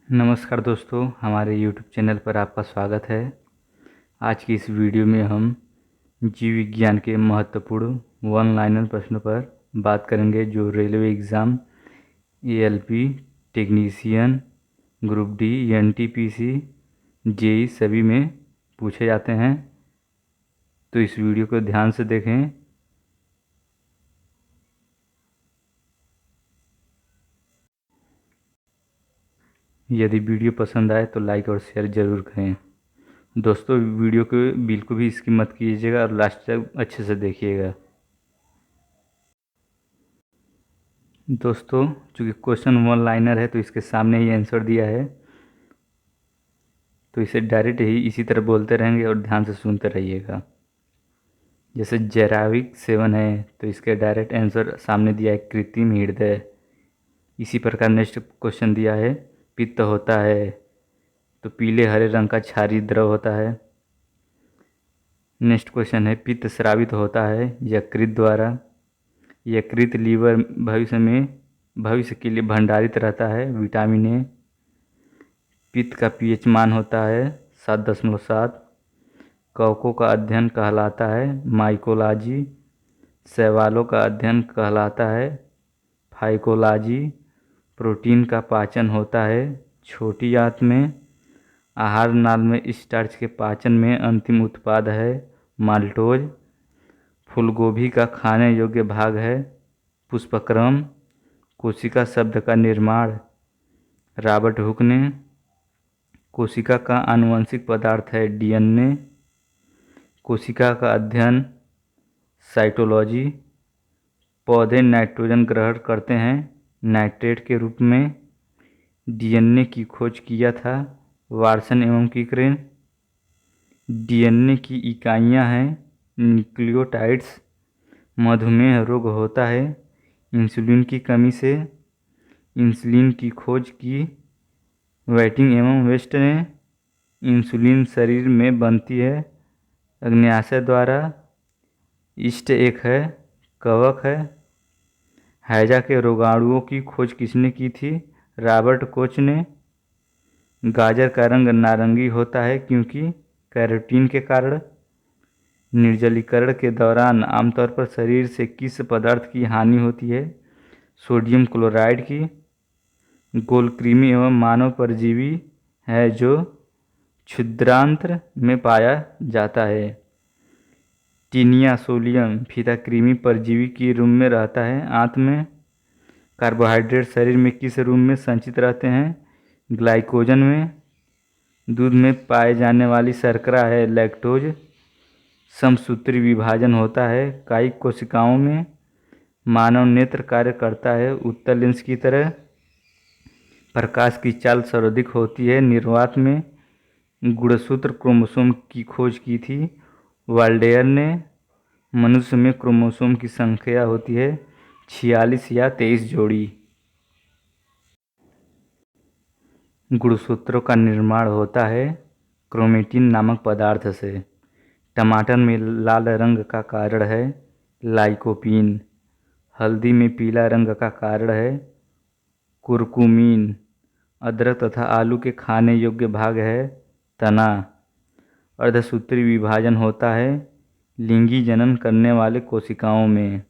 नमस्कार दोस्तों, हमारे YouTube चैनल पर आपका स्वागत है। आज की इस वीडियो में हम जीव विज्ञान के महत्वपूर्ण वन लाइनर प्रश्नों पर बात करेंगे जो railway exam, ALP, technician, group D, NTPC, JEE सभी में पूछे जाते हैं। तो इस वीडियो को ध्यान से देखें। यदि वीडियो पसंद आए तो लाइक और शेयर ज़रूर करें। दोस्तों, वीडियो को बिल्कुल भी स्किप मत कीजिएगा और लास्ट तक अच्छे से देखिएगा। दोस्तों, चूँकि क्वेश्चन वन लाइनर है तो इसके सामने ही आंसर दिया है, तो इसे डायरेक्ट ही इसी तरह बोलते रहेंगे और ध्यान से सुनते रहिएगा। जैसे जैराविक सेवन है तो इसके डायरेक्ट आंसर सामने दिया है कृत्रिम हृदय। इसी प्रकार नेक्स्ट क्वेश्चन दिया है पित्त होता है तो पीले हरे रंग का क्षारीय द्रव होता है। नेक्स्ट क्वेश्चन है पित्त स्रावित होता है यकृत द्वारा। यकृत लीवर भविष्य के लिए भंडारित रहता है विटामिन ए। पित्त का pH मान होता है 7.7। कवकों का अध्ययन कहलाता है माइकोलॉजी। शैवालों का अध्ययन कहलाता है फाइकोलॉजी। प्रोटीन का पाचन होता है छोटी आंत में। आहार नाल में स्टार्च के पाचन में अंतिम उत्पाद है माल्टोज। फूलगोभी का खाने योग्य भाग है पुष्पक्रम। कोशिका शब्द का निर्माण रॉबर्ट हुक ने। कोशिका का आनुवंशिक पदार्थ है DNA। कोशिका का अध्ययन साइटोलॉजी। पौधे नाइट्रोजन ग्रहण करते हैं नाइट्रेट के रूप में। DNA की खोज किया था वाटसन एवं किकरेन। DNA की इकाइयां हैं न्यूक्लियोटाइड्स। मधुमेह रोग होता है इंसुलिन की कमी से। इंसुलिन की खोज की व्हाइटिंग एवं वेस्ट ने। इंसुलिन शरीर में बनती है अग्न्याशय द्वारा। ईस्ट एक है कवक है। हैजा के रोगाणुओं की खोज किसने की थी? रॉबर्ट कोच ने। गाजर का रंग नारंगी होता है क्योंकि कैरोटीन के कारण। निर्जलीकरण के दौरान आमतौर पर शरीर से किस पदार्थ की हानि होती है? सोडियम क्लोराइड की। गोलकृमि एवं मानव परजीवी है जो क्षुद्रांत्र में पाया जाता है। टीनिया सोलियम फीता कृमि परजीवी की रूम में रहता है आंत में। कार्बोहाइड्रेट शरीर में किस रूम में संचित रहते हैं? ग्लाइकोजन में। दूध में पाए जाने वाली शर्करा है लैक्टोज। समसूत्री विभाजन होता है कायिक कोशिकाओं में। मानव नेत्र कार्य करता है उत्तल लेंस की तरह। प्रकाश की चाल सर्वाधिक होती है निर्वात में। गुणसूत्र क्रोमोसोम की खोज की थी वाल्डेयर ने। मनुष्य में क्रोमोसोम की संख्या होती है 46 या 23 जोड़ी। गुणसूत्रों का निर्माण होता है क्रोमेटिन नामक पदार्थ से। टमाटर में लाल रंग का कारण है लाइकोपीन। हल्दी में पीला रंग का कारण है कुरकुमीन। अदरक तथा आलू के खाने योग्य भाग है तना। अर्धसूत्री विभाजन होता है लिंगी जनन करने वाले कोशिकाओं में।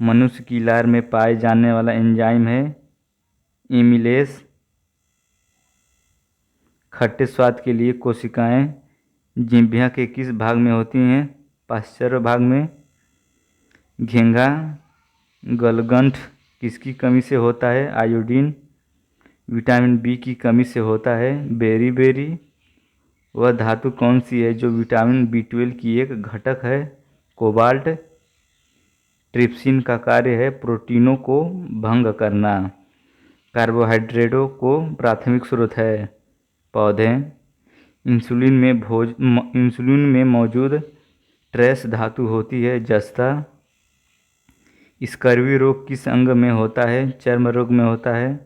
मनुष्य की लार में पाए जाने वाला एंजाइम है एमिलेस। खट्टे स्वाद के लिए कोशिकाएं जिह्वा के किस भाग में होती हैं? पाश्चर्य भाग में। घेंघा गलगंठ किसकी कमी से होता है? आयोडीन। विटामिन बी की कमी से होता है बेरी। वह धातु कौन सी है जो विटामिन B12 की एक घटक है? कोबाल्ट। ट्रिप्सिन का कार्य है प्रोटीनों को भंग करना। कार्बोहाइड्रेटों को प्राथमिक स्रोत है पौधे। इंसुलिन में मौजूद ट्रेस धातु होती है जस्ता। स्कर्वी रोग किस अंग में होता है? चर्म रोग में होता है।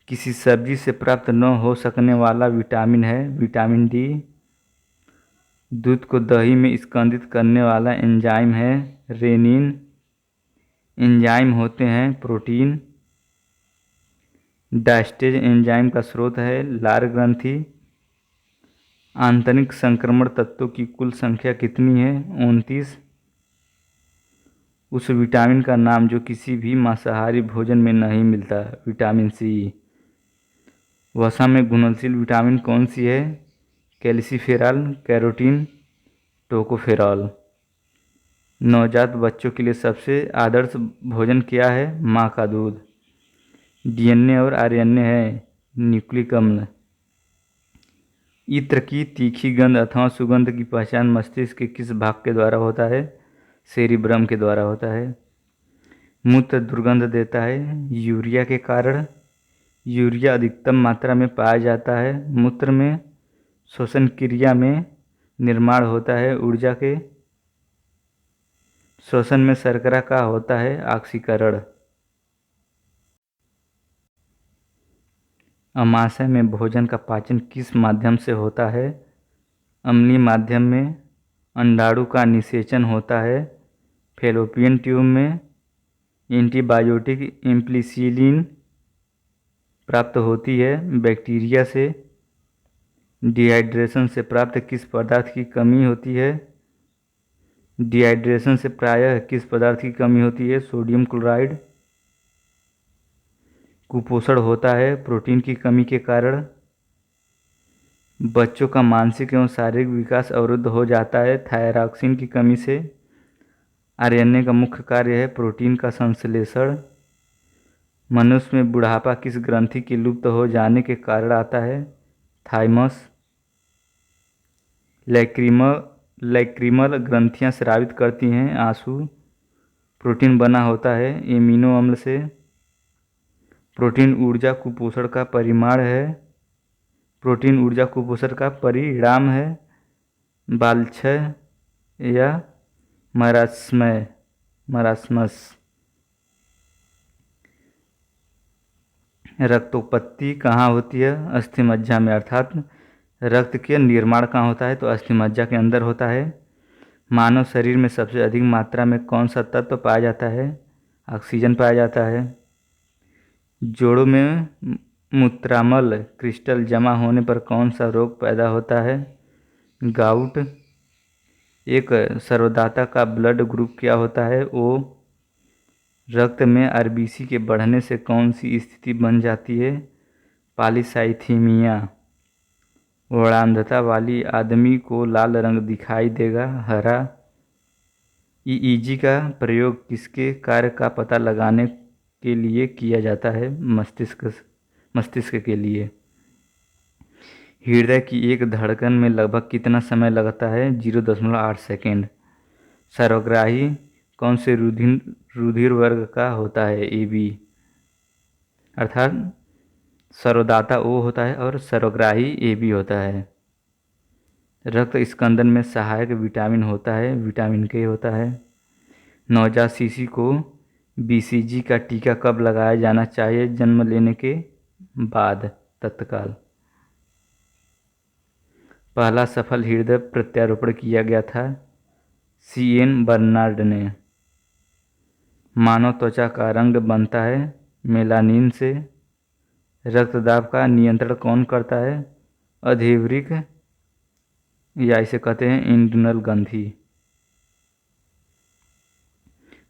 किसी सब्जी से प्राप्त न हो सकने वाला विटामिन है विटामिन D। दूध को दही में स्कंदित करने वाला एंजाइम है रेनिन। एंजाइम होते हैं प्रोटीन। डायस्टेज एंजाइम का स्रोत है लार ग्रंथि। आंतरिक संक्रमण तत्वों की कुल संख्या कितनी है? 29। उस विटामिन का नाम जो किसी भी मांसाहारी भोजन में नहीं मिलता? Vitamin C. वसा में घुलनशील विटामिन कौन सी है? Calciferol, carotene, tocopherol. नवजात बच्चों के लिए सबसे आदर्श भोजन क्या है? माँ का दूध। डीएनए और आरएनए है न्यूक्लिक अम्ल। इत्र की तीखी गंध अथवा सुगंध की पहचान मस्तिष्क के किस भाग के द्वारा होता है? सेरिब्रम के द्वारा होता है। मूत्र दुर्गंध देता है यूरिया के कारण। यूरिया अधिकतम मात्रा में पाया जाता है मूत्र में। श्वसन क्रिया में निर्माण होता है ऊर्जा के। श्वसन में शर्करा का होता है ऑक्सीकरण। अमाशय में भोजन का पाचन किस माध्यम से होता है? अम्लीय माध्यम में। अंडाणु का निषेचन होता है फैलोपियन ट्यूब में। एंटीबायोटिक एम्पिसिलिन प्राप्त होती है बैक्टीरिया से। डिहाइड्रेशन से प्राप्त किस पदार्थ की कमी होती है? डिहाइड्रेशन से प्रायः किस पदार्थ की कमी होती है? Sodium chloride. कुपोषण होता है प्रोटीन की कमी के कारण। बच्चों का मानसिक एवं शारीरिक विकास अवरुद्ध हो जाता है थायरॉक्सिन की कमी से। आरएनए का मुख्य कार्य है प्रोटीन का संश्लेषण। मनुष्य में बुढ़ापा किस ग्रंथि के लुप्त हो जाने के कारण आता है? थाइमस। लैक्रिमल ग्रंथियां स्रावित करती हैं आंसू। प्रोटीन बना होता है एमिनो अम्ल से। प्रोटीन ऊर्जा कुपोषण का परिमाण है। प्रोटीन ऊर्जा कुपोषण का परिणाम है। बालक्षय या मरास्मस। रक्तोत्पत्ति कहाँ होती है? अस्थिमज्जा में। अर्थात रक्त के निर्माण कहाँ होता है? तो अस्थिमज्जा के अंदर होता है। मानव शरीर में सबसे अधिक मात्रा में कौन सा तत्व पाया जाता है? ऑक्सीजन पाया जाता है। जोड़ों में मूत्रामल क्रिस्टल जमा होने पर कौन सा रोग पैदा होता है? गाउट। एक सर्वदाता का ब्लड ग्रुप क्या होता है? ओ। रक्त में आरबीसी के बढ़ने से कौन सी स्थिति बन जाती है? पॉलीसाइथीमिया। वर्णांधता वाली आदमी को लाल रंग दिखाई देगा हरा। ईईजी का प्रयोग किसके कार्य का पता लगाने के लिए किया जाता है? मस्तिष्क के लिए। हृदय की एक धड़कन में लगभग कितना समय लगता है? 0.8 सेकेंड। सर्वग्राही कौन से रुधिर वर्ग का होता है? AB। अर्थात सर्वदाता O होता है और सर्वग्राही AB होता है। रक्त स्कंदन में सहायक विटामिन होता है विटामिन K होता है। नवजात शिशु को BCG का टीका कब लगाया जाना चाहिए? जन्म लेने के बाद, तत्काल। पहला सफल हृदय प्रत्यारोपण किया गया था CN बर्नार्ड ने। मानव त्वचा का रंग बनता है मेलानिन से। रक्तदाब का नियंत्रण कौन करता है? अधीवरिक या इसे कहते हैं इंड्रिनल ग्रंथि।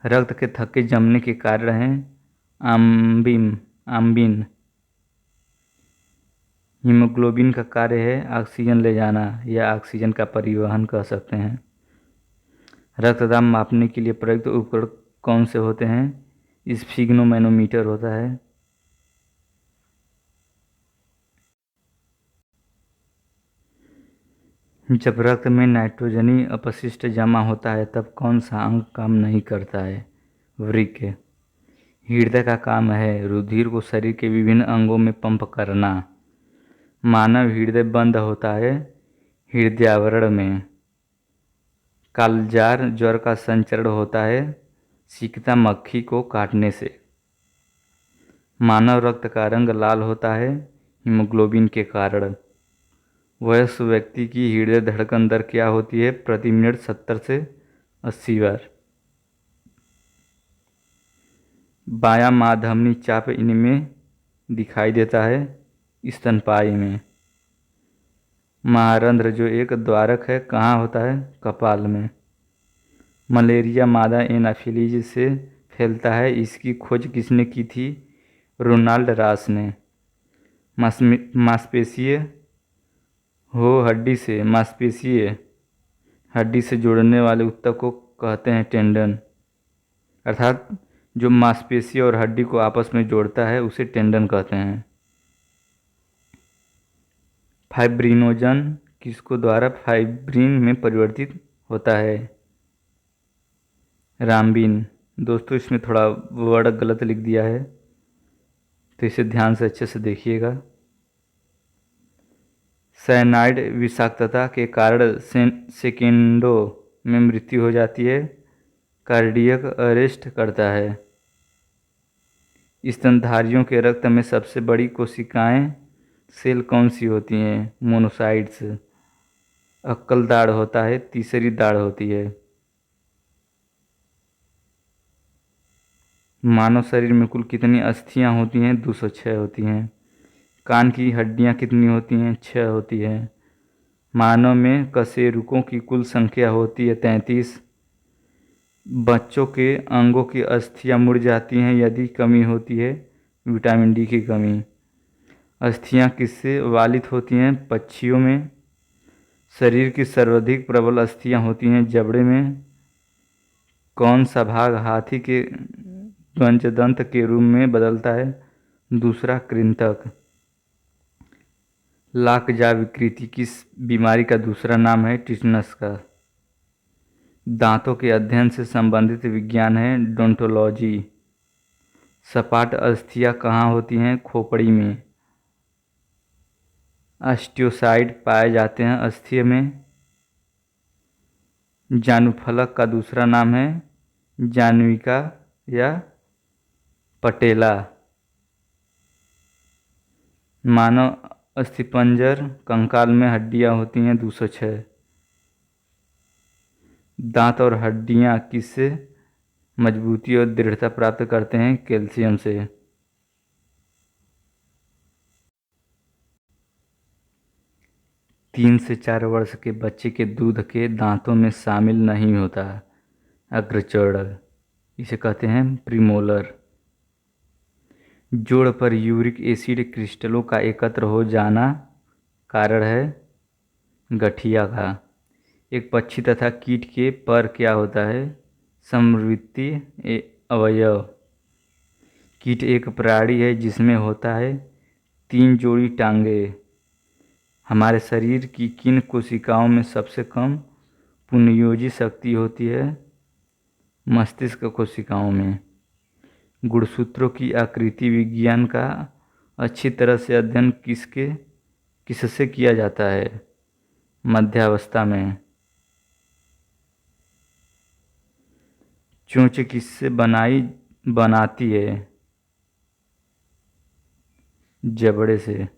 रक्त के थक्के जमने के कारण हैं आम्बिन। हीमोग्लोबिन का कार्य है ऑक्सीजन ले जाना या ऑक्सीजन का परिवहन कह सकते हैं। रक्तदाब मापने के लिए प्रयुक्त उपकरण कौन से होते हैं? स्फिग्नोमैनोमीटर होता है। जब रक्त में नाइट्रोजनी अपशिष्ट जमा होता है तब कौन सा अंग काम नहीं करता है? वृक्क। हृदय का काम है रुधिर को शरीर के विभिन्न अंगों में पंप करना। मानव हृदय बंद होता है हृदयावरण में। कालजार ज्वर का संचरण होता है सिकता मक्खी को काटने से। मानव रक्त का रंग लाल होता है हीमोग्लोबिन के कारण। वयस्क व्यक्ति की हृदय धड़कन दर क्या होती है? प्रति मिनट 70 से 80 बार। बायां माधमनी चाप इनमें दिखाई देता है स्तनपायी में। महारंध्र जो एक द्वारक है कहाँ होता है? कपाल में। मलेरिया मादा एनाफिलीज से फैलता है, इसकी खोज किसने की थी? रोनाल्ड रॉस ने। मांसपेशीय हो हड्डी से मांसपेशीय हड्डी से जोड़ने वाले ऊतक को कहते हैं टेंडन, अर्थात जो मांसपेशी और हड्डी को आपस में जोड़ता है उसे टेंडन कहते हैं। फाइब्रिनोजन किसको द्वारा फाइब्रिन में परिवर्तित होता है? रामबीन। दोस्तों इसमें थोड़ा वर्ड गलत लिख दिया है तो इसे ध्यान से अच्छे से देखिएगा। साइनाइड विषाक्तता के कारण सेकेंडों में मृत्यु हो जाती है, कार्डियक अरेस्ट करता है। स्तनधारियों के रक्त में सबसे बड़ी कोशिकाएं सेल कौन सी होती हैं? मोनोसाइट्स। अक्कल दाढ़ होता है, तीसरी दाढ़ होती है। मानव शरीर में कुल कितनी अस्थियां होती हैं? 206 होती हैं। कान की हड्डियां कितनी होती हैं? 6 होती है। मानव में कशेरुकों की कुल संख्या होती है 33। बच्चों के अंगों की अस्थियां मुड़ जाती हैं यदि कमी होती है विटामिन डी की कमी। अस्थियां किससे वालित होती हैं? पक्षियों में। शरीर की सर्वाधिक प्रबल अस्थियां होती हैं जबड़े में। कौन सा भाग हाथी के पंचदंत के रूप में बदलता है? दूसरा कृंतक। लाकजा विकृति किस बीमारी का दूसरा नाम है? टिटनस का। दांतों के अध्ययन से संबंधित विज्ञान है डोंटोलॉजी। सपाट अस्थियां कहाँ होती हैं? खोपड़ी में। ऑस्टियोसाइड पाए जाते हैं अस्थियों में। जानुफलक का दूसरा नाम है जाह्नविका या पटेला। मानव अस्थिपंजर कंकाल में हड्डियां होती हैं 206। दांत और हड्डियां किससे मजबूती और दृढ़ता प्राप्त करते हैं? कैल्शियम से। 3 से 4 वर्ष के बच्चे के दूध के दांतों में शामिल नहीं होता अग्रचौड़क, इसे कहते हैं प्रीमोलर। जोड़ पर यूरिक एसिड क्रिस्टलों का एकत्र हो जाना कारण है गठिया का। एक पक्षी तथा कीट के पर क्या होता है? समवर्ती अवयव। कीट एक प्राणी है जिसमें होता है 3 जोड़ी टांगे। हमारे शरीर की किन कोशिकाओं में सबसे कम पुनर्योजी शक्ति होती है? मस्तिष्क कोशिकाओं में। गुणसूत्रों की आकृति विज्ञान का अच्छी तरह से अध्ययन किससे किया जाता है? मध्यावस्था में। चोंच किससे बनाती है? जबड़े से।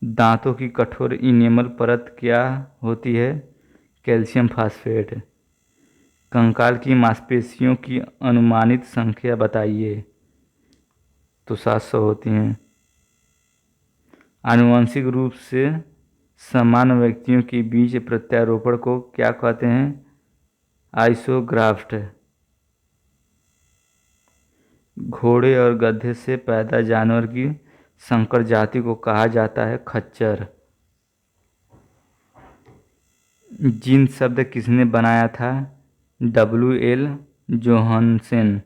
दांतों की कठोर इनेमल परत क्या होती है? Calcium phosphate. कंकाल की मांसपेशियों की अनुमानित संख्या बताइए। तो 700 होती हैं। आनुवंशिक रूप से समान व्यक्तियों के बीच प्रत्यारोपण को क्या कहते हैं? आइसोग्राफ्ट। घोड़े और गधे से पैदा जानवर की संकर जाति को कहा जाता है खच्चर। जीन शब्द किसने बनाया था? W.L. जोहानसन।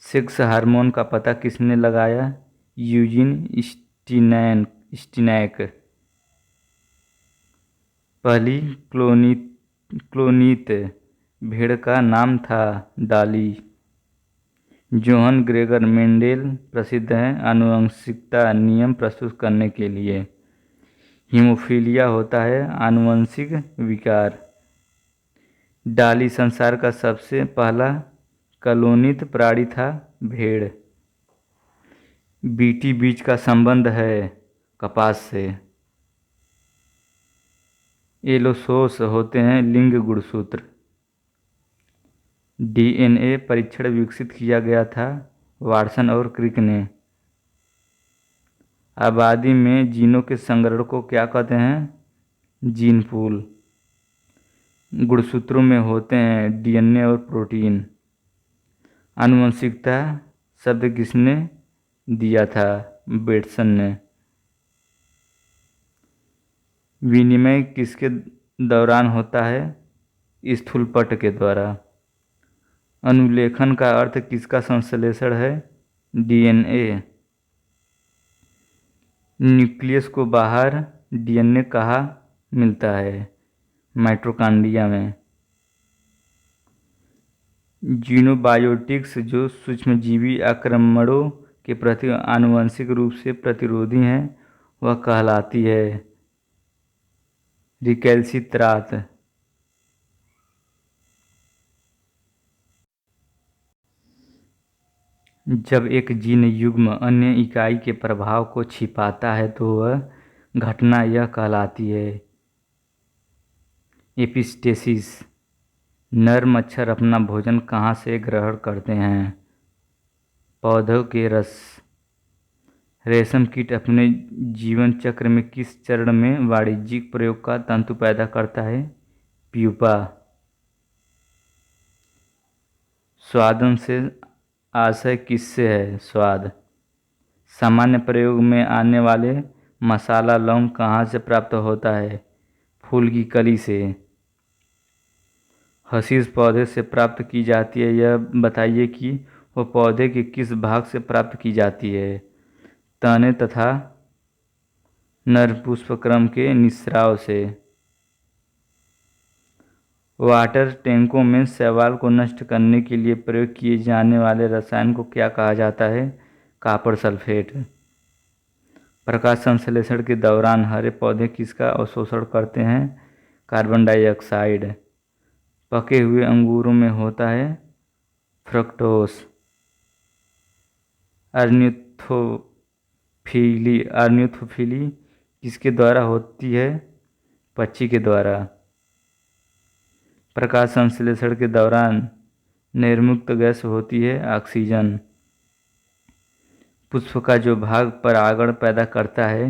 सेक्स हार्मोन का पता किसने लगाया? यूजिन स्टिनैक। पहली क्लोनित भेड़ का नाम था डाली। जोहन ग्रेगर मेंडेल प्रसिद्ध हैं आनुवंशिकता नियम प्रस्तुत करने के लिए। हीमोफीलिया होता है आनुवंशिक विकार। डाली संसार का सबसे पहला क्लोनित प्राणी था भेड़। बीटी बीज का संबंध है कपास से। एलोसोस होते हैं लिंग गुणसूत्र। डीएनए परीक्षण विकसित किया गया था वाटसन और क्रिक ने। आबादी में जीनों के संग्रहण को क्या कहते हैं? Gene pool. गुणसूत्रों में होते हैं डीएनए और प्रोटीन। आनुवंशिकता शब्द किसने दिया था? बेटसन ने। विनिमय किसके दौरान होता है? स्थूलपट के द्वारा। अनुलेखन का अर्थ किसका संश्लेषण है? डीएनए। न्यूक्लियस को बाहर डीएनए कहाँ मिलता है? माइटोकॉन्ड्रिया में। जीनोबायोटिक्स जो सूक्ष्मजीवी आक्रमणों के प्रति आनुवंशिक रूप से प्रतिरोधी हैं वह कहलाती है रिकैल्सित्रात। जब एक जीन युग्म अन्य इकाई के प्रभाव को छिपाता है तो वह घटना यह कहलाती है एपिस्टेसिस। नर मच्छर अपना भोजन कहाँ से ग्रहण करते हैं? पौधों के रस। रेशम कीट अपने जीवन चक्र में किस चरण में वाणिज्यिक प्रयोग का तंतु पैदा करता है? प्यूपा। स्वादन से आशय किससे है? स्वाद। सामान्य प्रयोग में आने वाले मसाला लौंग कहाँ से प्राप्त होता है? फूल की कली से। हशीश पौधे से प्राप्त की जाती है, यह बताइए कि वह पौधे के किस भाग से प्राप्त की जाती है? तने तथा नर पुष्पक्रम के निस्राव से। वाटर टैंकों में शैवाल को नष्ट करने के लिए प्रयोग किए जाने वाले रसायन को क्या कहा जाता है? Copper sulphate. प्रकाश संश्लेषण के दौरान हरे पौधे किसका अवशोषण करते हैं? Carbon dioxide. पके हुए अंगूरों में होता है फ्रक्टोस। अर्निथोफिली किसके द्वारा होती है? पक्षी के द्वारा। प्रकाश संश्लेषण के दौरान निर्मुक्त गैस होती है ऑक्सीजन। पुष्प का जो भाग परागण पैदा करता है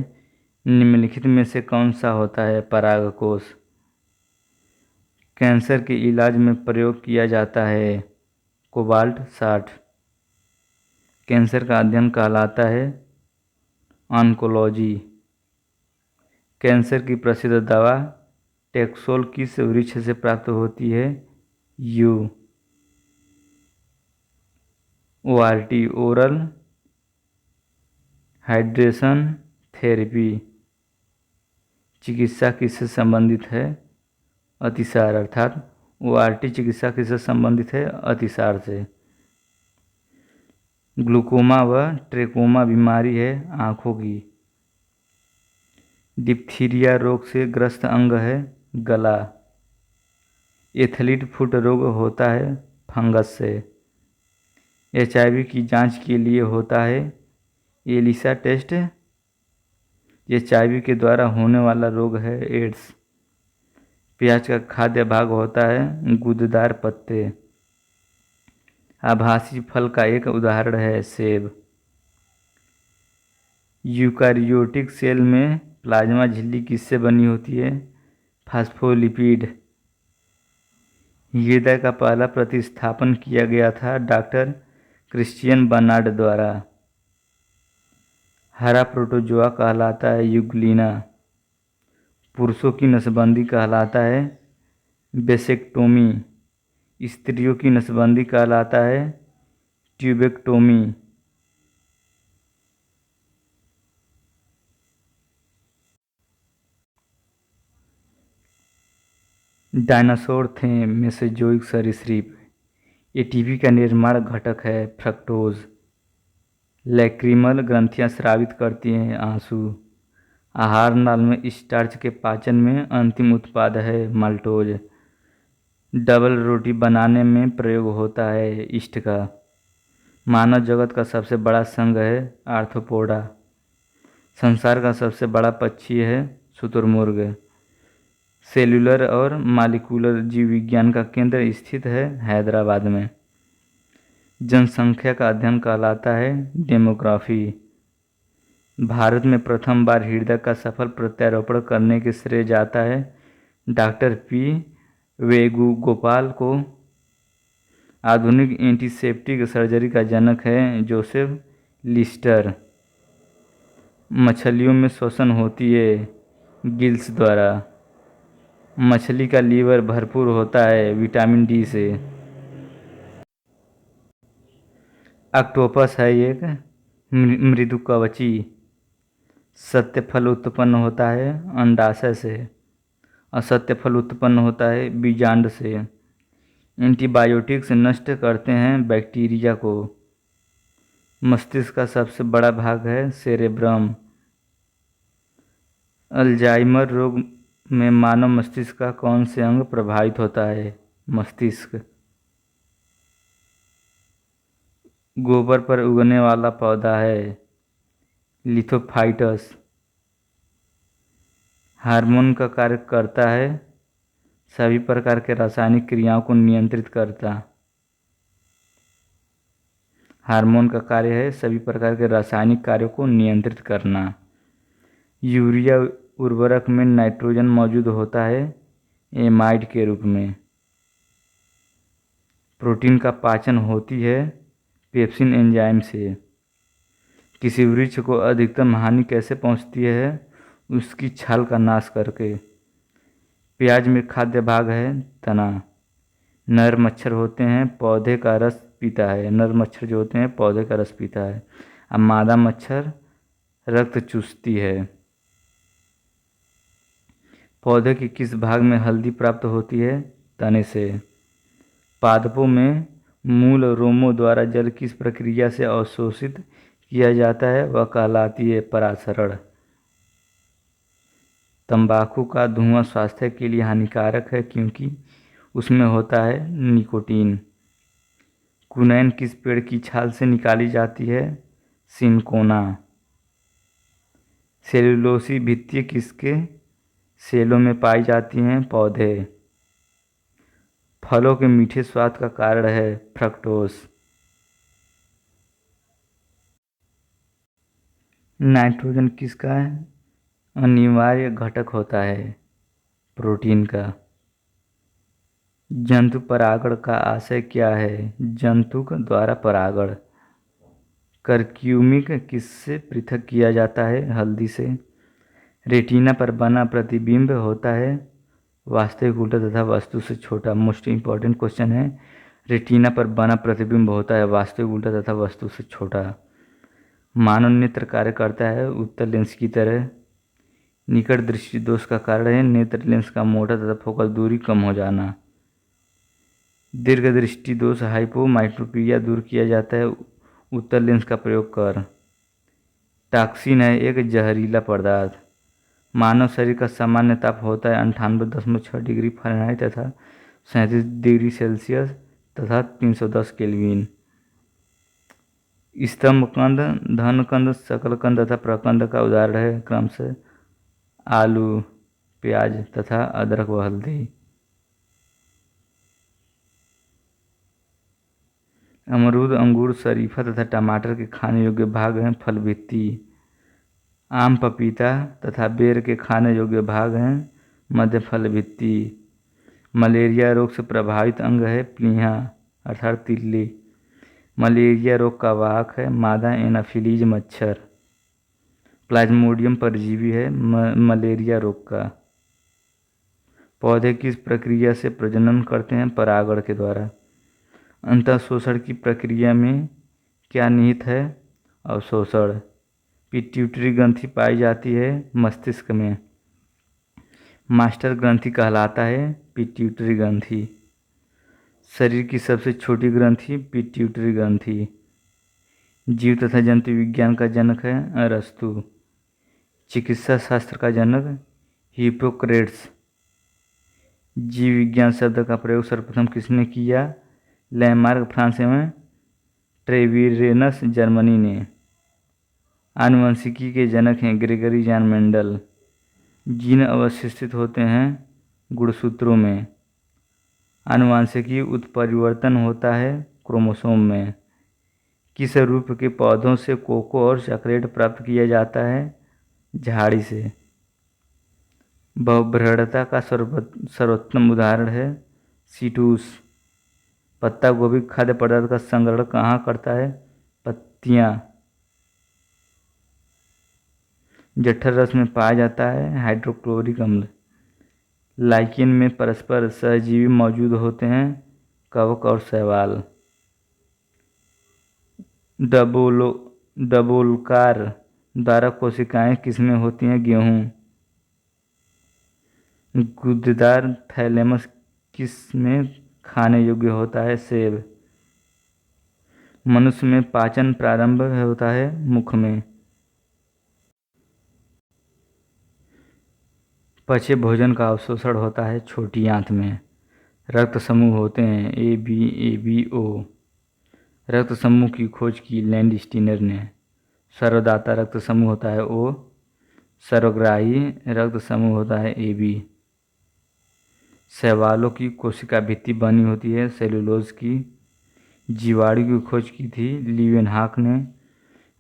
निम्नलिखित में से कौन सा होता है? परागकोश। कैंसर के इलाज में प्रयोग किया जाता है कोबाल्ट 60। कैंसर का अध्ययन कहलाता है ऑन्कोलॉजी। कैंसर की प्रसिद्ध दवा टेक्सोल किस वृक्ष से प्राप्त होती है? You. ORT oral hydration enthalpy चिकित्सा किससे संबंधित है? अतिसार। अर्थात ओआरटी चिकित्सा किससे संबंधित है? अतिसार से। ग्लूकोमा व ट्रेकोमा बीमारी है आँखों की। डिप्थीरिया रोग से ग्रस्त अंग है गला। एथलीट फुट रोग होता है फंगस से। एचआईवी की जांच के लिए होता है एलिसा टेस्ट। एचआईवी के द्वारा होने वाला रोग है एड्स। प्याज का खाद्य भाग होता है गूदेदार पत्ते। आभासी फल का एक उदाहरण है सेब। यूकारियोटिक सेल में प्लाज्मा झिल्ली किससे बनी होती है? फास्फोलिपिड। हृदय का पहला प्रतिस्थापन किया गया था डॉक्टर क्रिश्चियन बर्नार्ड द्वारा। हरा प्रोटोजोआ कहलाता है यूग्लिना। पुरुषों की नसबंदी कहलाता है वेसेक्टोमी। स्त्रियों की नसबंदी कहलाता है ट्यूबेक्टोमी। डायनासोर थे मेसोजोइक सरीसृप। एटीपी का निर्माण घटक है फ्रक्टोज। लैक्रिमल ग्रंथियां स्रावित करती हैं आंसू। आहार नाल में स्टार्च के पाचन में अंतिम उत्पाद है माल्टोज। डबल रोटी बनाने में प्रयोग होता है ईस्ट का। मानव जगत का सबसे बड़ा संघ है आर्थ्रोपोडा। संसार का सबसे बड़ा पक्षी है शुतुरमुर्ग। सेल्यूलर और मॉलिक्यूलर जीव विज्ञान का केंद्र स्थित है हैदराबाद में। जनसंख्या का अध्ययन कहलाता है डेमोग्राफी। भारत में प्रथम बार हृदय का सफल प्रत्यारोपण करने के श्रेय जाता है डॉक्टर पी वेणुगोपाल को। आधुनिक एंटीसेप्टिक सर्जरी का जनक है जोसेफ लिस्टर। मछलियों में श्वसन होती है गिल्स द्वारा। मछली का लीवर भरपूर होता है विटामिन डी से। ऑक्टोपस है एक मृदुकवची। सत्य फल उत्पन्न होता है अंडाशय से। असत्य फल उत्पन्न होता है बीजांड से। एंटीबायोटिक्स नष्ट करते हैं बैक्टीरिया को। मस्तिष्क का सबसे बड़ा भाग है सेरेब्रम। अल्जाइमर रोग में मानव मस्तिष्क का कौन से अंग प्रभावित होता है? मस्तिष्क। गोबर पर उगने वाला पौधा है लिथोफाइटस। हार्मोन का कार्य करता है सभी प्रकार के रासायनिक क्रियाओं को नियंत्रित करता। हार्मोन का कार्य है सभी प्रकार के रासायनिक कार्यों को नियंत्रित करना। यूरिया उर्वरक में नाइट्रोजन मौजूद होता है एमाइड के रूप में। प्रोटीन का पाचन होती है पेप्सिन एंजाइम से। किसी वृक्ष को अधिकतम हानि कैसे पहुंचती है? उसकी छाल का नाश करके। प्याज में खाद्य भाग है तना। नर मच्छर होते हैं पौधे का रस पीता है। नर मच्छर जो होते हैं पौधे का रस पीता है। अब मादा मच्छर रक्त चूसती है। पौधे के किस भाग में हल्दी प्राप्त होती है? तने से। पादपों में मूल रोमों द्वारा जल किस प्रक्रिया से अवशोषित किया जाता है? वह कहलाती है परासरण। तंबाकू का धुआं स्वास्थ्य के लिए हानिकारक है क्योंकि उसमें होता है निकोटीन। कुनैन किस पेड़ की छाल से निकाली जाती है? सिनकोना। सेलुलोसी भित्ति किसके सेलों में पाई जाती हैं? पौधे। फलों के मीठे स्वाद का कारण है फ्रक्टोज। नाइट्रोजन किसका अनिवार्य घटक होता है? प्रोटीन का। जंतु परागण का आशय क्या है? जंतु द्वारा परागण। कर्क्यूमिन किससे पृथक किया जाता है? हल्दी से। रेटिना पर बना प्रतिबिंब होता है वास्तविक उल्टा तथा वस्तु से छोटा। मोस्ट इम्पॉर्टेंट क्वेश्चन है। रेटिना पर बना प्रतिबिंब होता है वास्तविक उल्टा तथा वस्तु से छोटा। मानव नेत्र कार्य करता है उत्तल लेंस की तरह। निकट दृष्टि दोष का कारण है नेत्र लेंस का मोटा तथा फोकल दूरी कम हो जाना। दीर्घ दृष्टि दोष हाइपोमाइट्रोपिया दूर किया जाता है उत्तल लेंस का प्रयोग कर। टॉक्सिन है एक जहरीला पदार्थ। मानव शरीर का सामान्य ताप होता है 98.6 डिग्री फ़ारेनहाइट तथा 37 डिग्री सेल्सियस तथा 310 केल्विन। स्तंभकंद धनकंद शकलकंद तथा प्रकंद का उदाहरण है क्रमशः आलू प्याज तथा अदरक व हल्दी। अमरूद अंगूर शरीफा तथा टमाटर के खाने योग्य भाग हैं फल भित्ति। आम पपीता तथा बेर के खाने योग्य भाग हैं मध्य फल भित्ति। मलेरिया रोग से प्रभावित अंग है प्लीहा अर्थात तिल्ली। मलेरिया रोग का वाहक है मादा एनाफिलीज मच्छर। प्लाज्मोडियम परजीवी है मलेरिया रोग का। पौधे किस प्रक्रिया से प्रजनन करते हैं? परागण के द्वारा। अंतःशोषण की प्रक्रिया में क्या निहित है? अवशोषण। पिट्यूटरी ग्रंथि पाई जाती है मस्तिष्क में। मास्टर ग्रंथि कहलाता है पिट्यूटरी ग्रंथि। शरीर की सबसे छोटी ग्रंथि पिट्यूटरी ग्रंथि। जीव तथा जंतु विज्ञान का जनक है अरस्तु। चिकित्सा शास्त्र का जनक हिप्पोक्रेट्स। जीव विज्ञान शब्द का प्रयोग सर्वप्रथम किसने किया? लैमार्क फ्रांस एवं ट्रेविरेनस जर्मनी ने। आनुवंशिकी के जनक हैं ग्रेगरी जॉन मेंडल। जीन अवस्थित होते हैं गुणसूत्रों में। आनुवंशिकी उत्परिवर्तन होता है क्रोमोसोम में। किस रूप के पौधों से कोको और चॉकलेट प्राप्त किया जाता है? झाड़ी से। बहुभ्रढ़ता का सर्वोत्तम उदाहरण है सीटूस। पत्ता गोभी खाद्य पदार्थ का संग्रहण कहाँ करता है? पत्तियां। जठर रस में पाया जाता है हाइड्रोक्लोरिक अम्ल। लाइकेन में परस्पर सहजीवी मौजूद होते हैं कवक और शैवाल। डबोलकार द्वारा कोशिकाएं किसमें होती हैं? गेहूं। गूदेदार थैलेमस किस में खाने योग्य होता है? सेब। मनुष्य में पाचन प्रारंभ होता है मुख में। पचे भोजन का अवशोषण होता है छोटी आंत में। रक्त समूह होते हैं ए बी ओ। रक्त समूह की खोज की लैंडस्टीनर ने। सर्वदाता रक्त समूह होता है ओ। सर्वग्राही रक्त समूह होता है AB। शैवालों की कोशिका भित्ति बनी होती है सेलुलोज की। जीवाणु की खोज की थी लीवेनहॉक ने।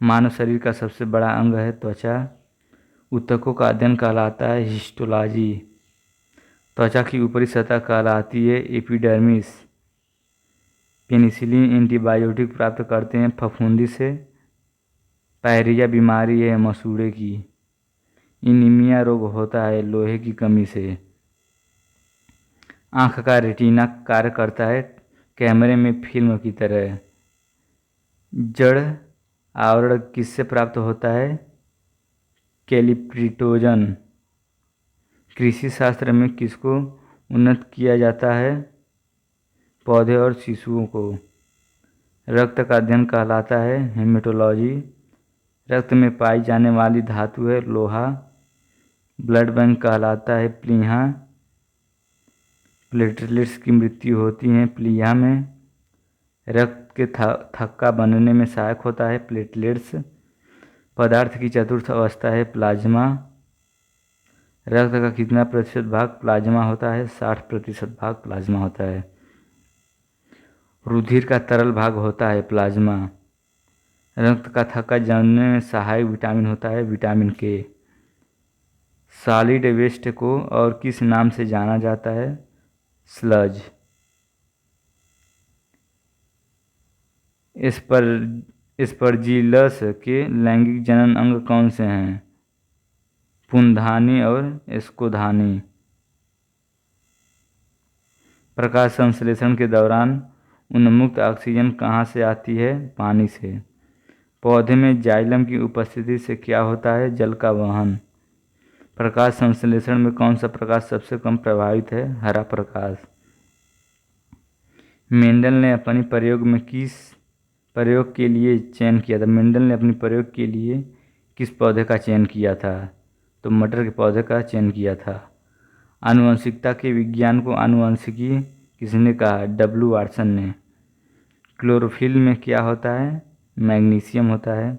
मानव शरीर का सबसे बड़ा अंग है त्वचा। ऊतकों का अध्ययन कहलाता है हिस्टोलॉजी। त्वचा की ऊपरी सतह कहलाती है एपिडर्मिस। पेनिसिलिन एंटीबायोटिक प्राप्त करते हैं फफूंदी से। पायरिया बीमारी है मसूड़े की। एनीमिया रोग होता है लोहे की कमी से। आँख का रेटिना कार्य करता है कैमरे में फिल्म की तरह। जड़ आवरण किससे प्राप्त होता है? कैलिप्रिटोजन। कृषि शास्त्र में किसको उन्नत किया जाता है? पौधे और शिशुओं को। रक्त का अध्ययन कहलाता है हेमेटोलॉजी। रक्त में पाई जाने वाली धातु है लोहा। ब्लड बैंक कहलाता है प्लीहा। प्लेटलेट्स की मृत्यु होती है प्लीहा में। रक्त के थक्का बनने में सहायक होता है प्लेटलेट्स। पदार्थ की चतुर्थ अवस्था है प्लाज्मा। रक्त का कितना प्रतिशत भाग प्लाज्मा होता है? 60% भाग प्लाज्मा होता है। रुधिर का तरल भाग होता है प्लाज्मा। रक्त का थक्का जानने में सहायक विटामिन होता है विटामिन के। सॉलिड वेस्ट को और किस नाम से जाना जाता है? स्लज। एस्परजिलस के लैंगिक जनन अंग कौन से हैं? पुंधानी और स्कोधानी। प्रकाश संश्लेषण के दौरान उन्मुक्त ऑक्सीजन कहाँ से आती है? पानी से। पौधे में जाइलम की उपस्थिति से क्या होता है? जल का वहन। प्रकाश संश्लेषण में कौन सा प्रकाश सबसे कम प्रभावित है? हरा प्रकाश। मेंडल ने अपनी प्रयोग में किस प्रयोग के लिए चयन किया था? मेंडल ने अपनी प्रयोग के लिए किस पौधे का चयन किया था? तो मटर के पौधे का चयन किया था। आनुवंशिकता के विज्ञान को आनुवंशिकी किसने कहा? W वाटसन ने। क्लोरोफिल में क्या होता है? मैग्नीशियम होता है।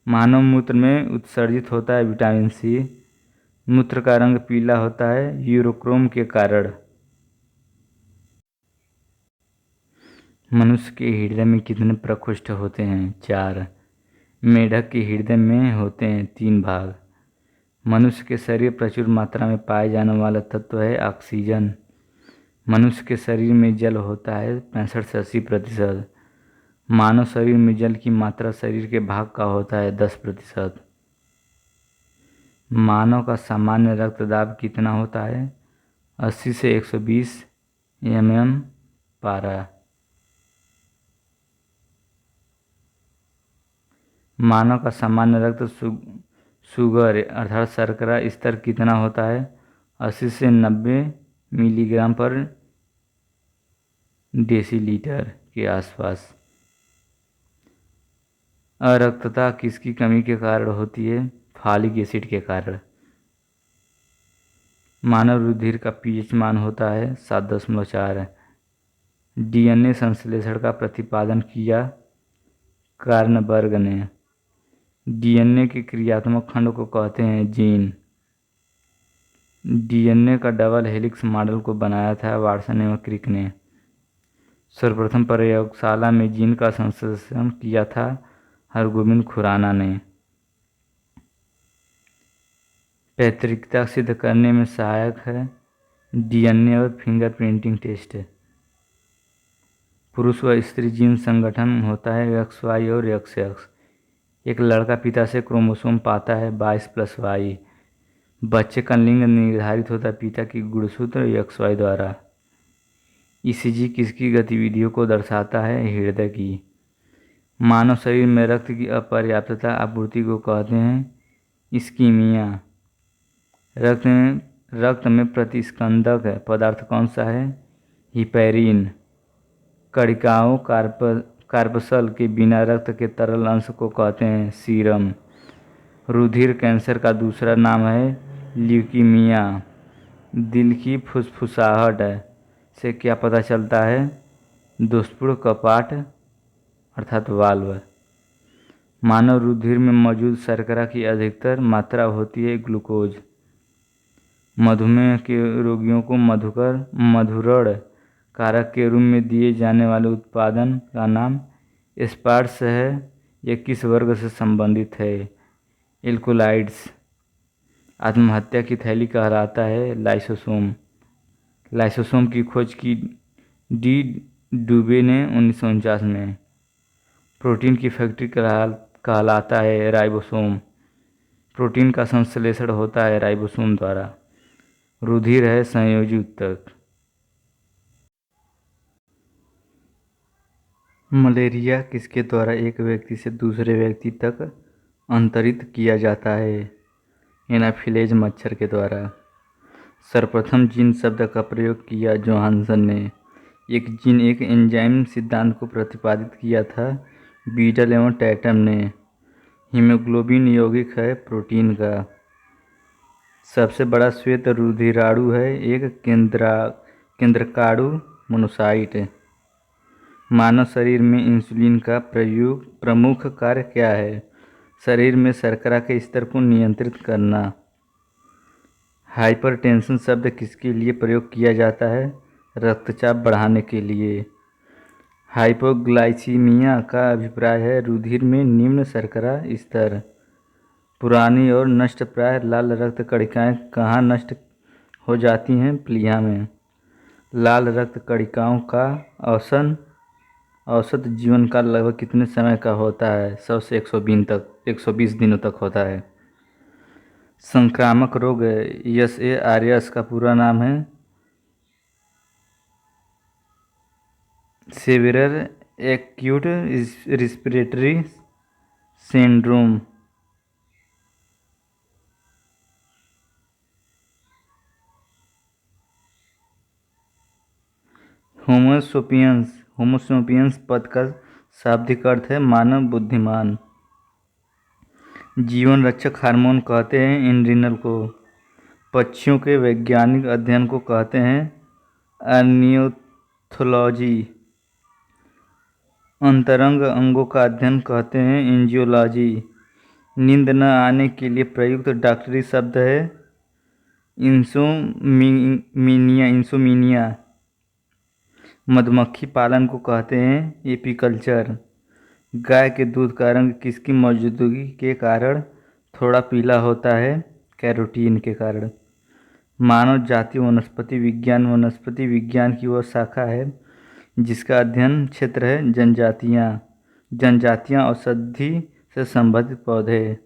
मानव मूत्र में उत्सर्जित होता है विटामिन C। मूत्र का रंग पीला होता है यूरोक्रोम के कारण। मनुष्य के हृदय में कितने प्रकोष्ठ होते हैं? 4। मेढक के हृदय में होते हैं 3 भाग। मनुष्य के शरीर प्रचुर मात्रा में पाए जाने वाला तत्व है ऑक्सीजन। मनुष्य के शरीर में जल होता है 65 से 80%। मानव शरीर में जल की मात्रा शरीर के भाग का होता है 10%। मानव का सामान्य रक्तदाब कितना होता है? 80 से 120 mm/। मानव का सामान्य रक्त शुगर अर्थात शर्करा स्तर कितना होता है? 80 से 90 mg/dL के आसपास। अरक्तता किसकी कमी के कारण होती है? फॉलिक एसिड के कारण। मानव रुधिर का pH मान होता है 7.4। DNA संश्लेषण का प्रतिपादन किया कार्नबर्ग ने। DNA के क्रियात्मक खंड को कहते हैं जीन। डीएनए का डबल हेलिक्स मॉडल को बनाया था वाटसन एवं क्रिक ने। सर्वप्रथम प्रयोगशाला में जीन का संश्लेषण किया था हरगोबिंद खुराना ने। पैतृकता सिद्ध करने में सहायक है डीएनए और फिंगरप्रिंटिंग टेस्ट। पुरुष व स्त्री जीन संगठन होता है XY और XX। एक लड़का पिता से क्रोमोसोम पाता है 22+Y। बच्चे का लिंग निर्धारित होता है पिता की गुणसूत्र XY द्वारा। ECG किसकी गतिविधियों को दर्शाता है? हृदय की। मानव शरीर में रक्त की अपर्याप्तता आपूर्ति को कहते हैं इस्कीमिया। रक्त में प्रतिस्कंदक पदार्थ कौन सा है? हिपैरिन। कणिकाओं कार्पसल के बिना रक्त के तरल अंश को कहते हैं सीरम। रुधिर कैंसर का दूसरा नाम है ल्यूकीमिया। दिल की फुसफुसाहट से क्या पता चलता है? दोषपूर्ण कपाट अर्थात वाल्व। मानव रुधिर में मौजूद शर्करा की अधिकतर मात्रा होती है ग्लूकोज। मधुमेह के रोगियों को मधुरण कारक के रूप में दिए जाने वाले उत्पादन का नाम स्पार्स है। यह किस वर्ग से संबंधित है? एल्कोलाइड्स। आत्महत्या की थैली कहलाता है लाइसोसोम। लाइसोसोम की खोज की डी डुबे ने 1949 में। प्रोटीन की फैक्ट्री कहलाता है राइबोसोम। प्रोटीन का संश्लेषण होता है राइबोसोम द्वारा। रुधिर है संयोजी ऊतक। मलेरिया किसके द्वारा एक व्यक्ति से दूसरे व्यक्ति तक अंतरित किया जाता है? एनाफिलेज मच्छर के द्वारा। सर्वप्रथम जीन शब्द का प्रयोग किया जोहानसन ने। एक जीन एक एंजाइम सिद्धांत को प्रतिपादित किया था बीटल एवं टैटम ने। हीमोग्लोबिन यौगिक है प्रोटीन का। सबसे बड़ा श्वेत रुधिराणु है एक केंद्रकाणु मोनोसाइट। मानव शरीर में इंसुलिन का प्रमुख कार्य क्या है? शरीर में शर्करा के स्तर को नियंत्रित करना। हाइपरटेंशन शब्द किसके लिए प्रयोग किया जाता है? रक्तचाप बढ़ाने के लिए। हाइपोग्लाइसीमिया का अभिप्राय है रुधिर में निम्न शर्करा स्तर। पुरानी और नष्टप्राय लाल रक्त कणिकाएं कहाँ नष्ट हो जाती हैं? प्लीहा में। लाल रक्त कणिकाओं का औसत जीवन काल लगभग कितने समय का होता है? 100 से 120 दिनों तक होता है। संक्रामक रोग SARS का पूरा नाम है सेवियर एक्यूट रिस्पिरेटरी सिंड्रोम। होमोसोपियंस पद का शाब्दिक अर्थ है मानव बुद्धिमान। जीवन रक्षक हार्मोन कहते हैं एड्रिनल को। पक्षियों के वैज्ञानिक अध्ययन को कहते हैं अर्नियोथोलॉजी। अंतरंग अंगों का अध्ययन कहते हैं एंजियोलॉजी। नींद न आने के लिए प्रयुक्त डॉक्टरी शब्द है इंसोमिनिया। मधुमक्खी पालन को कहते हैं एपीकल्चर। गाय के दूध का रंग किसकी मौजूदगी के कारण थोड़ा पीला होता है? कैरोटीन के कारण। मानव जाति वनस्पति विज्ञान की वह शाखा है जिसका अध्ययन क्षेत्र है जनजातियाँ औषधि से संबंधित पौधे।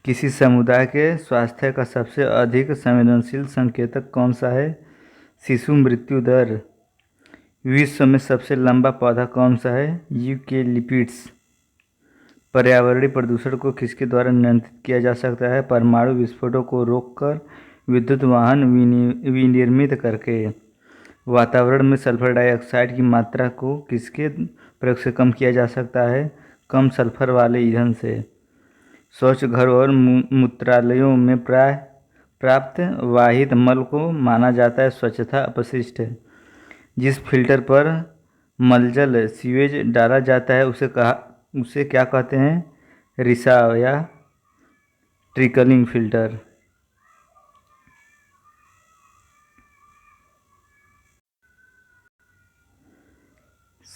किसी समुदाय के स्वास्थ्य का सबसे अधिक संवेदनशील संकेतक कौन सा है? शिशु मृत्यु दर। विश्व में सबसे लंबा पौधा कौन सा है? यूकेलिप्टस। पर्यावरणीय प्रदूषण को किसके द्वारा नियंत्रित किया जा सकता है? परमाणु विस्फोटों को रोककर, विद्युत वाहन विनिर्मित करके। वातावरण में सल्फर डाइऑक्साइड की मात्रा को किसके प्रयोग से कम किया जा सकता है? कम सल्फर वाले ईंधन से। स्वच्छ घर और मूत्रालयों में प्राप्त वाहित मल को माना जाता है स्वच्छता अपशिष्ट। जिस फिल्टर पर मलजल सीवेज डाला जाता है उसे क्या कहते हैं? रिसाव या ट्रिकलिंग फिल्टर।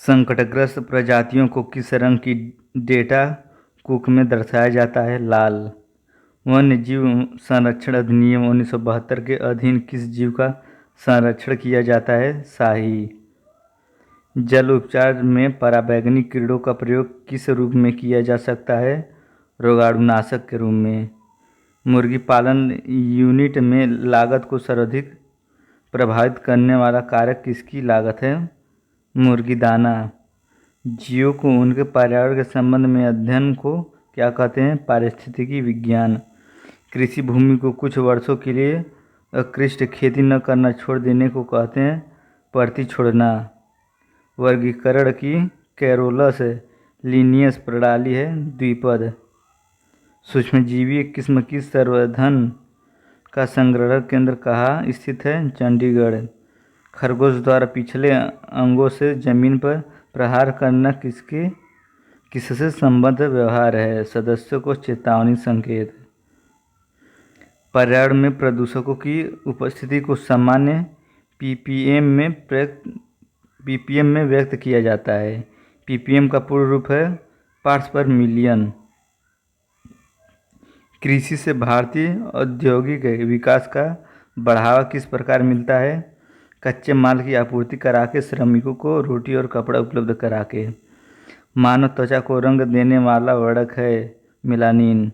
संकटग्रस्त प्रजातियों को किस रंग की डेटा कुक में दर्शाया जाता है? लाल। वन्य जीव संरक्षण अधिनियम 1972 के अधीन किस जीव का संरक्षण किया जाता है? शाही। जल उपचार में पराबैंगनी कीड़ों का प्रयोग किस रूप में किया जा सकता है? रोगाणुनाशक के रूप में। मुर्गी पालन यूनिट में लागत को सर्वाधिक प्रभावित करने वाला कारक किसकी लागत है? मुर्गी दाना। जीवों को उनके पर्यावरण के संबंध में अध्ययन को क्या कहते हैं? पारिस्थितिकी विज्ञान। कृषि भूमि को कुछ वर्षों के लिए अकृष्ट खेती न करना छोड़ देने को कहते हैं परती छोड़ना। वर्गीकरण की कैरोलस लिनियस प्रणाली है द्विपद। सूक्ष्मजीवी किस्म की संवर्धन का संग्रह केंद्र कहाँ स्थित है? चंडीगढ़। खरगोश द्वारा पिछले अंगों से जमीन पर प्रहार करना किससे संबद्ध व्यवहार है? सदस्यों को चेतावनी संकेत। पर्यावरण में प्रदूषकों की उपस्थिति को सामान्य पीपीएम में व्यक्त किया जाता है। पीपीएम का पूर्ण रूप है पार्ट्स पर मिलियन। कृषि से भारतीय औद्योगिक विकास का बढ़ावा किस प्रकार मिलता है? कच्चे माल की आपूर्ति करा के, श्रमिकों को रोटी और कपड़ा उपलब्ध करा के। मानव त्वचा को रंग देने वाला वर्णक है मेलानिन।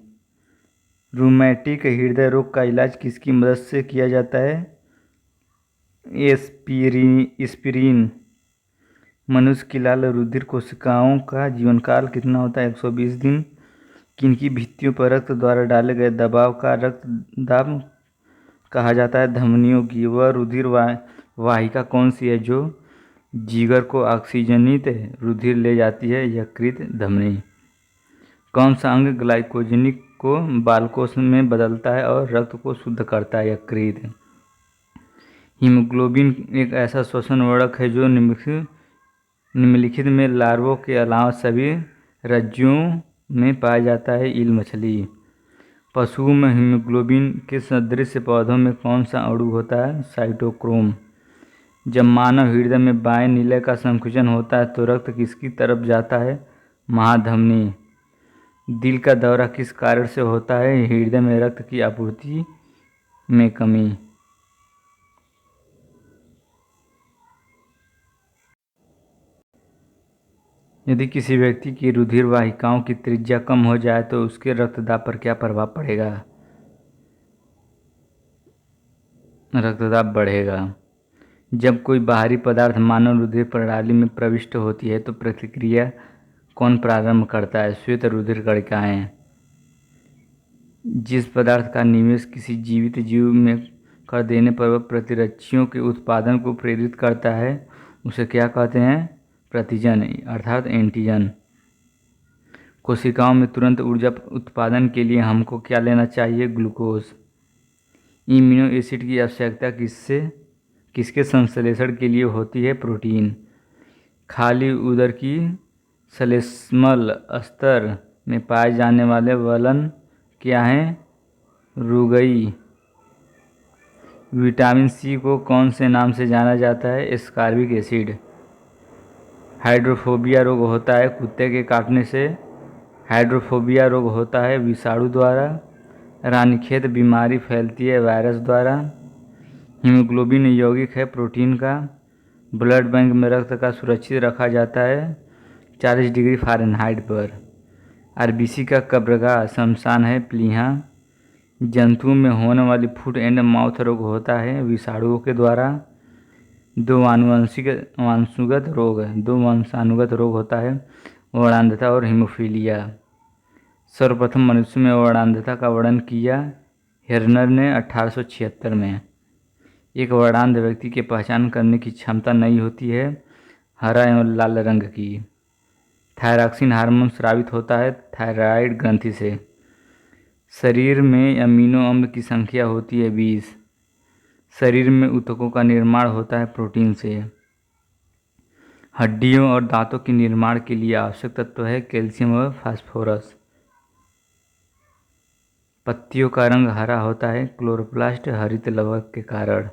रूमेटिक हृदय रोग का इलाज किसकी मदद से किया जाता है? एस्पिरिन। मनुष्य की लाल रुधिर कोशिकाओं का जीवनकाल कितना होता है? 120 दिन। किनकी भित्तियों पर रक्त द्वारा डाले गए दबाव का रक्तदाब कहा जाता है? धमनियों की। वह रुधिर वाहिका कौन सी है जो जिगर को ऑक्सीजनित रुधिर ले जाती है? यकृत धमनी। कौन सा अंग ग्लाइकोजेनिक को बालकोष में बदलता है और रक्त को शुद्ध करता है? यकृत। हीमोग्लोबिन एक ऐसा श्वसन वर्णक है जो निम्नलिखित में लार्वों के अलावा सभी रज्जुओं में पाया जाता है? ईल मछली। पशुओं में हीमोग्लोबिन के सदृश पौधों में कौन सा अणु होता है? साइटोक्रोम। जब मानव हृदय में बाएं निलय का संकुचन होता है तो रक्त किसकी तरफ जाता है? महाधमनी। दिल का दौरा किस कारण से होता है? हृदय में रक्त की आपूर्ति में कमी। यदि किसी व्यक्ति की रुधिर वाहिकाओं की त्रिज्या कम हो जाए तो उसके रक्तदाब पर क्या प्रभाव पड़ेगा? रक्तदाब बढ़ेगा। जब कोई बाहरी पदार्थ मानव रुधिर प्रणाली में प्रविष्ट होती है तो प्रतिक्रिया कौन प्रारंभ करता है? श्वेत रुधिर कणिकाएं। जिस पदार्थ का निवेश किसी जीवित जीव में कर देने पर वह प्रतिरक्षियों के उत्पादन को प्रेरित करता है उसे क्या कहते हैं? प्रतिजन अर्थात एंटीजन। कोशिकाओं में तुरंत ऊर्जा उत्पादन के लिए हमको क्या लेना चाहिए? ग्लूकोज। इम्यूनो एसिड की आवश्यकता किसके संश्लेषण के लिए होती है? प्रोटीन। खाली उदर की श्लेष्मल स्तर में पाए जाने वाले वलन क्या हैं? रुगई। विटामिन सी को कौन से नाम से जाना जाता है? Ascorbic acid. हाइड्रोफोबिया रोग होता है कुत्ते के काटने से। हाइड्रोफोबिया रोग होता है विषाणु द्वारा। रानीखेत बीमारी फैलती है वायरस द्वारा। हीमोग्लोबिन यौगिक है प्रोटीन का। ब्लड बैंक में रक्त का सुरक्षित रखा जाता है 40 डिग्री फ़ारेनहाइट पर। आरबीसी का कब्रगाह शमशान है प्लीहा। जंतुओं में होने वाली फुट एंड माउथ रोग होता है विषाणुओं के द्वारा। दो वंशानुगत रोग होता है वर्णांधता और हीमोफीलिया। सर्वप्रथम मनुष्य में वर्णांधता का वर्णन किया हेर्नर ने 1876 में। एक वर्णांध व्यक्ति की पहचान करने की क्षमता नहीं होती है हरा एवं लाल रंग की। थायरॉक्सिन हार्मोन स्रावित होता है थायराइड ग्रंथि से। शरीर में अमीनो अम्ल की संख्या होती है 20। शरीर में ऊतकों का निर्माण होता है प्रोटीन से। हड्डियों और दांतों के निर्माण के लिए आवश्यक तत्व है कैल्शियम और फास्फोरस। पत्तियों का रंग हरा होता है क्लोरोप्लास्ट हरित लवक के कारण।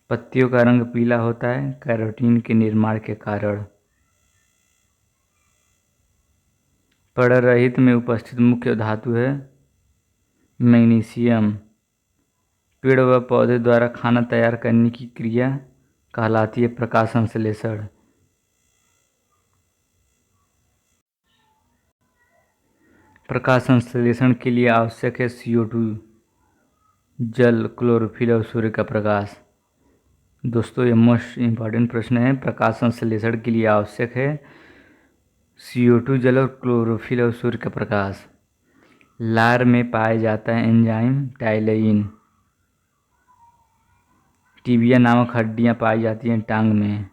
पत्तियों का रंग पीला होता है कैरोटीन के निर्माण के कारण। पर्णरहित में उपस्थित मुख्य धातु है मैग्नीशियम। पेड़ व पौधे द्वारा खाना तैयार करने की क्रिया कहलाती है प्रकाश संश्लेषण। प्रकाश संश्लेषण के लिए आवश्यक है CO2, जल, क्लोरोफिल और सूर्य का प्रकाश। दोस्तों ये मोस्ट इम्पॉर्टेंट प्रश्न है। प्रकाश संश्लेषण के लिए आवश्यक है CO2, जल और क्लोरोफिल और सूर्य का प्रकाश। लार में पाया जाता है एंजाइम टाइलाइन। टिबिया नामक हड्डियां पाई जाती हैं टांग में।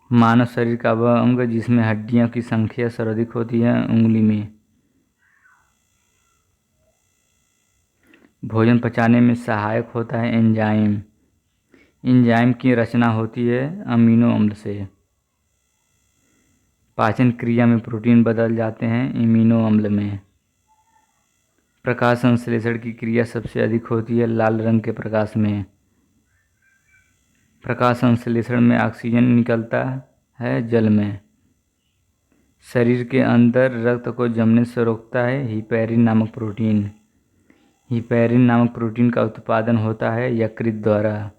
मानव शरीर का वह अंग जिसमें हड्डियों की संख्या सर्वाधिक होती है उंगली में। भोजन पचाने में सहायक होता है एंजाइम। एंजाइम की रचना होती है अमीनो अम्ल से। पाचन क्रिया में प्रोटीन बदल जाते हैं इम्यूनो अम्ल में। प्रकाश संश्लेषण की क्रिया सबसे अधिक होती है लाल रंग के प्रकाश में। प्रकाश संश्लेषण में ऑक्सीजन निकलता है जल में। शरीर के अंदर रक्त को जमने से रोकता है हिपैरिन नामक प्रोटीन। हिपैरिन नामक प्रोटीन का उत्पादन होता है यकृत द्वारा।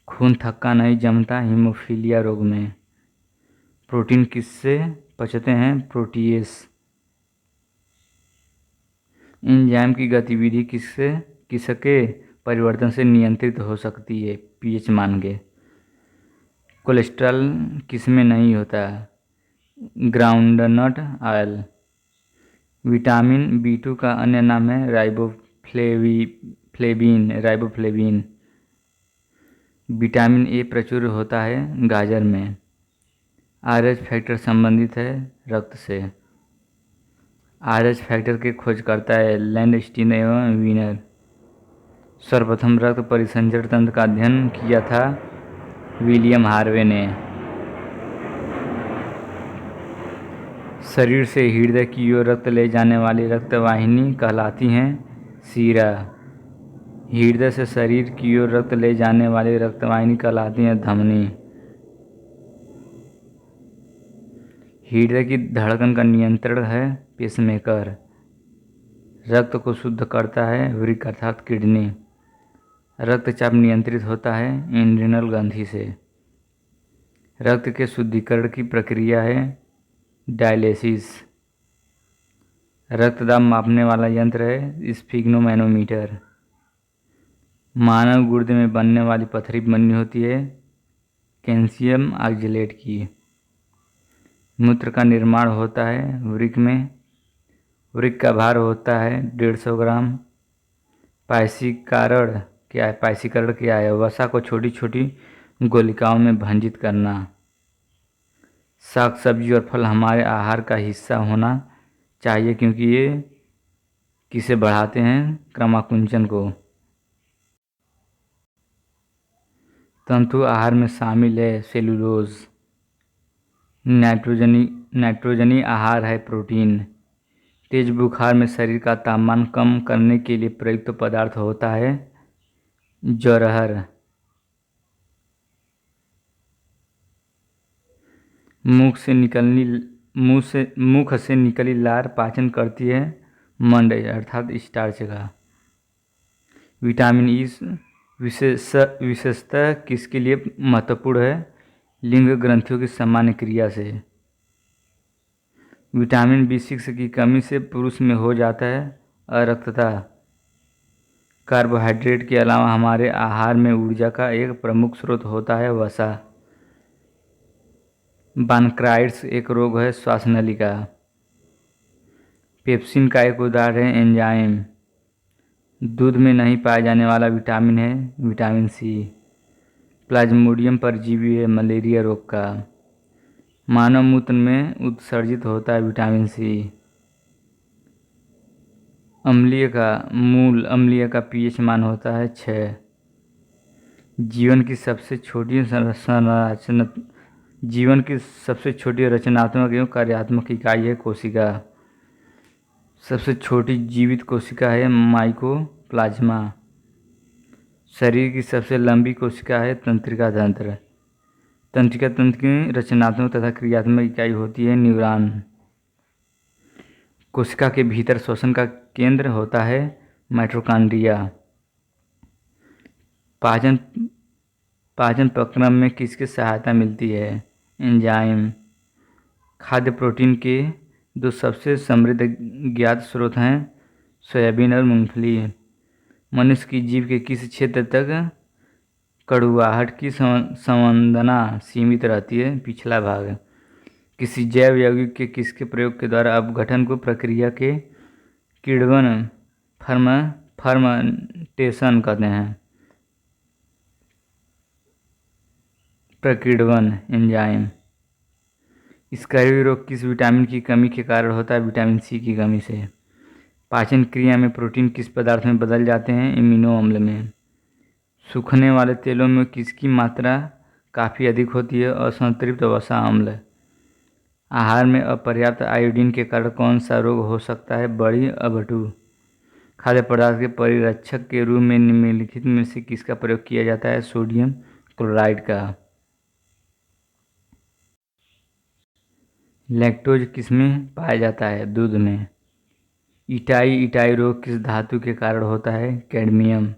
खून थक्का नहीं जमता हीमोफीलिया रोग में। प्रोटीन किससे पचते हैं? प्रोटीएस। एंजाइम की गतिविधि किसके परिवर्तन से नियंत्रित हो सकती है? पीएच मान के। कोलेस्ट्रॉल किसमें नहीं होता? Groundnut oil. विटामिन B2 का अन्य नाम है राइबोफ्लेविन। विटामिन A प्रचुर होता है गाजर में। RH फैक्टर संबंधित है रक्त से। RH फैक्टर के खोजकर्ता है लैंडस्टीन एवं वीनर। सर्वप्रथम रक्त परिसंचरण तंत्र का अध्ययन किया था विलियम हार्वे ने। शरीर से हृदय की ओर रक्त ले जाने वाली रक्तवाहिनी कहलाती हैं शिरा। हृदय से शरीर की ओर रक्त ले जाने वाली रक्तवाहिनी कहलाती हैं धमनी। हृदय की धड़कन का नियंत्रण है पेसमेकर। रक्त को शुद्ध करता है वृक्क अर्थात किडनी। रक्तचाप नियंत्रित होता है एड्रिनल ग्रंथि से। रक्त के शुद्धिकरण की प्रक्रिया है डायलिसिस। रक्तदाब मापने वाला यंत्र है स्फिग्नोमैनोमीटर। मानव गुर्दे में बनने वाली पथरी बनी होती है कैल्शियम ऑक्जेलेट की। मूत्र का निर्माण होता है वृक्क में। वृक्क का भार होता है 150 ग्राम। पायसीकरण क्या है? वसा को छोटी छोटी गोलिकाओं में भंजित करना। साग सब्जी और फल हमारे आहार का हिस्सा होना चाहिए क्योंकि ये किसे बढ़ाते हैं? क्रमाकुंचन को। तंतु आहार में शामिल है सेलुलोज। नाइट्रोजनी आहार है प्रोटीन। तेज बुखार में शरीर का तापमान कम करने के लिए प्रयुक्त पदार्थ होता है जौरहर। मुख से निकली लार पाचन करती है मंड अर्थात स्टार्च का। विटामिन ई विशेषतः किसके लिए महत्वपूर्ण है? लिंग ग्रंथियों की सामान्य क्रिया से। विटामिन B6 की कमी से पुरुष में हो जाता है अरक्तता। कार्बोहाइड्रेट के अलावा हमारे आहार में ऊर्जा का एक प्रमुख स्रोत होता है वसा। बानक्राइट्स एक रोग है श्वास नली का। पेप्सिन का एक उदाहरण है एंजाइम। दूध में नहीं पाया जाने वाला विटामिन है विटामिन C। प्लाज्मोडियम परजीवी है मलेरिया रोग का। मानव मूत्र में उत्सर्जित होता है विटामिन C। अम्लीय का pH मान होता है 6। जीवन की सबसे छोटी रचनात्मक एवं कार्यात्मक इकाई है कोशिका। सबसे छोटी जीवित कोशिका है माइकोप्लाज्मा। शरीर की सबसे लंबी कोशिका है तंत्रिका तंत्र। तंत्रिका तंत्र की रचनात्मक तथा क्रियात्मक इकाई होती है न्यूरॉन। कोशिका के भीतर श्वसन का केंद्र होता है माइटोकॉन्ड्रिया। पाचन पाचन प्रक्रम में किसकी सहायता मिलती है? एंजाइम। खाद्य प्रोटीन के दो सबसे समृद्ध ज्ञात स्रोत हैं सोयाबीन और मूंगफली। मनुष्य की जीभ के किस क्षेत्र तक कड़ुआहट की संवेदना सीमित रहती है? पिछला भाग। किसी जैव यौगिक के किसके प्रयोग के द्वारा अपघटन को प्रक्रिया के किण्वन फर्मेंटेशन कहते हैं? प्रकीर्णन एंजाइम। स्कर्वी रोग किस विटामिन की कमी के कारण होता है? विटामिन सी की कमी से। पाचन क्रिया में प्रोटीन किस पदार्थ में बदल जाते हैं? एमिनो अम्ल में। सूखने वाले तेलों में किसकी मात्रा काफ़ी अधिक होती है? असंतृप्त वसा अम्ल। आहार में अपर्याप्त आयोडीन के कारण कौन सा रोग हो सकता है? बड़ी अभटू। खाद्य पदार्थ के परिरक्षक के रूप में निम्नलिखित में से किसका प्रयोग किया जाता है? सोडियम क्लोराइड का। लैक्टोज किसमें पाया जाता है? दूध में। इटाई रोग किस धातु के कारण होता है? कैडमियम।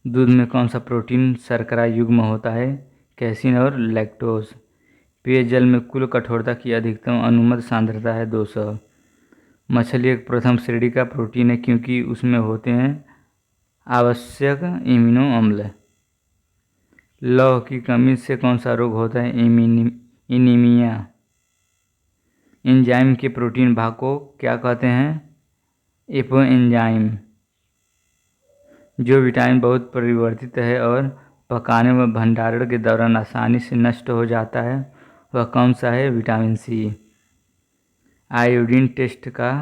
दूध में कौन सा प्रोटीन शर्करा युग्म होता है? कैसीन और लैक्टोज। पेयजल में कुल कठोरता की अधिकतम अनुमत सांद्रता है 200। मछली एक प्रथम श्रेणी का प्रोटीन है क्योंकि उसमें होते हैं आवश्यक एमिनो अम्ल। लौह की कमी से कौन सा रोग होता है? एनीमिया। एंजाइम के प्रोटीन भाग को क्या कहते हैं? एपोएंजाइम। जो विटामिन बहुत परिवर्तित है और पकाने व भंडारण के दौरान आसानी से नष्ट हो जाता है वह कौन सा है? Vitamin C. आयोडीन टेस्ट का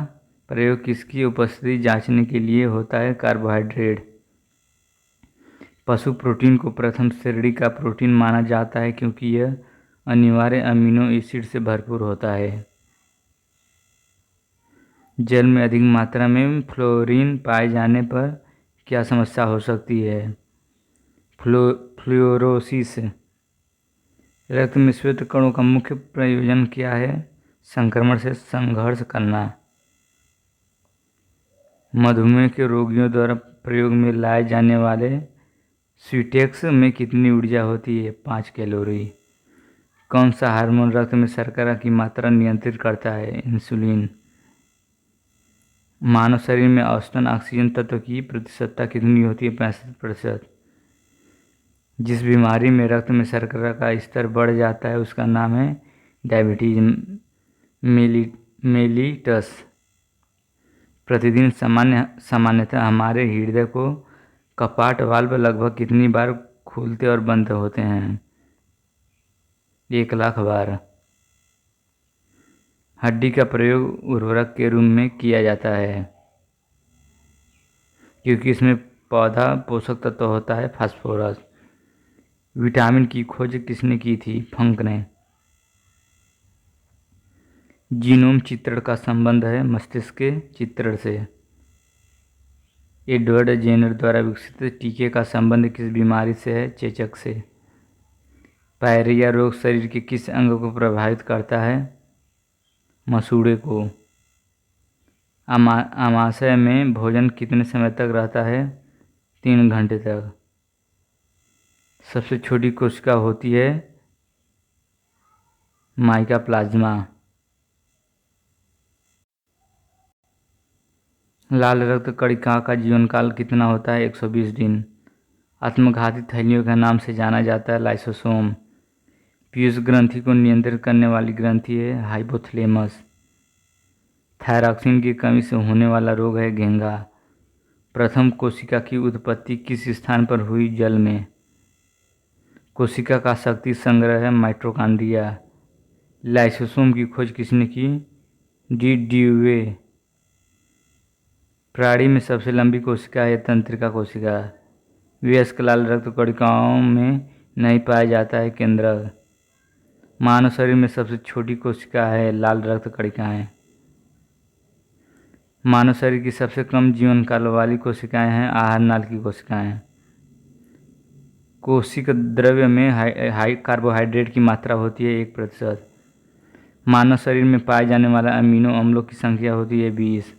प्रयोग किसकी उपस्थिति जांचने के लिए होता है? कार्बोहाइड्रेट। पशु प्रोटीन को प्रथम श्रेणी का प्रोटीन माना जाता है क्योंकि यह अनिवार्य अमीनो एसिड से भरपूर होता है। जल में अधिक मात्रा में फ्लोरीन पाए जाने पर क्या समस्या हो सकती है? फ्लोरोसिस। रक्त में श्वेत कणों का मुख्य प्रयोजन क्या है? संक्रमण से संघर्ष करना। मधुमेह के रोगियों द्वारा प्रयोग में लाए जाने वाले स्वीटेक्स में कितनी ऊर्जा होती है? 5 कैलोरी। कौन सा हार्मोन रक्त में शर्करा की मात्रा नियंत्रित करता है? इंसुलिन। मानव शरीर में औसतन ऑक्सीजन तत्व की प्रतिशतता कितनी होती है? 65%। जिस बीमारी में रक्त में शर्करा का स्तर बढ़ जाता है उसका नाम है डायबिटीज मेलिटस। प्रतिदिन सामान्यतः हमारे हृदय को कपाट वाल्व लगभग कितनी बार खुलते और बंद होते हैं? 1,00,000 बार। हड्डी का प्रयोग उर्वरक के रूप में किया जाता है क्योंकि इसमें पौधा पोषक तत्व होता है फास्फोरस। विटामिन की खोज किसने की थी? फंक ने। जीनोम चित्रण का संबंध है मस्तिष्क के चित्रण से। एडवर्ड जेनर द्वारा विकसित टीके का संबंध किस बीमारी से है? चेचक से। पायरिया रोग शरीर के किस अंग को प्रभावित करता है? मसूड़े को। आमाशय में भोजन कितने समय तक रहता है? 3 घंटे तक। सबसे छोटी कोशिका होती है माइकोप्लाज्मा। लाल रक्त कणिका का जीवनकाल कितना होता है? 120 दिन। आत्मघाती थैलियों के नाम से जाना जाता है लाइसोसोम। पीयूष ग्रंथि को नियंत्रित करने वाली ग्रंथि है हाइपोथैलेमस। थायरॉक्सिन की कमी से होने वाला रोग है घेंघा। प्रथम कोशिका की उत्पत्ति किस स्थान पर हुई? जल में। कोशिका का शक्ति संग्रह है माइटोकॉन्ड्रिया। लाइसोसोम की खोज किसने की? डी ड्यूवे। प्राणी में सबसे लंबी कोशिका है तंत्रिका कोशिका। वयस्क लाल रक्त कणिकाओं में नहीं पाया जाता है केंद्रक। मानव शरीर में सबसे छोटी कोशिका है लाल रक्त कणिकाएं। मानव शरीर की सबसे कम जीवन काल वाली कोशिकाएं हैं आहार नाल की कोशिकाएं। कोशिका द्रव्य में हाई कार्बोहाइड्रेट की मात्रा होती है 1%। मानव शरीर में पाए जाने वाला अमीनो अम्लों की संख्या होती है 20।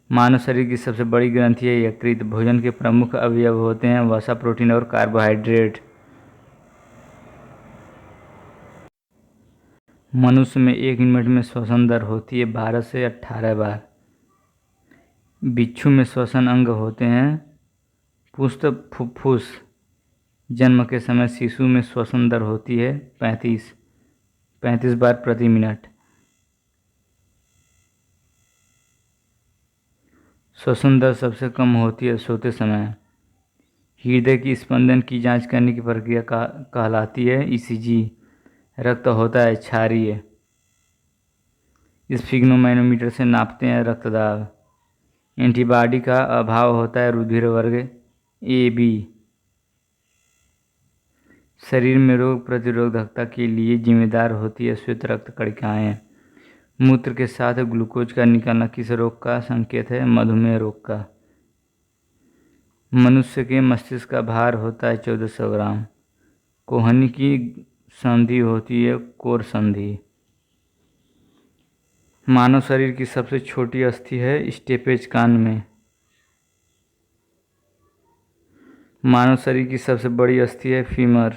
मानव शरीर की सबसे बड़ी ग्रंथि है यकृत। भोजन के प्रमुख अवयव होते हैं वसा, प्रोटीन और कार्बोहाइड्रेट। मनुष्य में 1 मिनट में श्वसन दर होती है 12 से 18 बार। बिच्छू में श्वसन अंग होते हैं पुष्ट फुफ्फुस। जन्म के समय शिशु में श्वसन दर होती है 35 बार प्रति मिनट। श्वसन दर सबसे कम होती है सोते समय। हृदय की स्पंदन की जांच करने की प्रक्रिया कहलाती है ईसीजी। रक्त होता है क्षारीय। स्फिग्नोमैनोमीटर से नापते हैं रक्तदाब। एंटीबॉडी का अभाव होता है रुधिर वर्ग AB। शरीर में रोग प्रतिरोधकता के लिए जिम्मेदार होती है श्वेत रक्त कणिकाएं। मूत्र के साथ ग्लूकोज का निकलना किस रोग का संकेत है? मधुमेह रोग का। मनुष्य के मस्तिष्क का भार होता है 1400 ग्राम। कोहनी की संधि होती है कोर संधि। मानव शरीर की सबसे छोटी अस्थि है स्टेपेज कान में। मानव शरीर की सबसे बड़ी अस्थि है फीमर।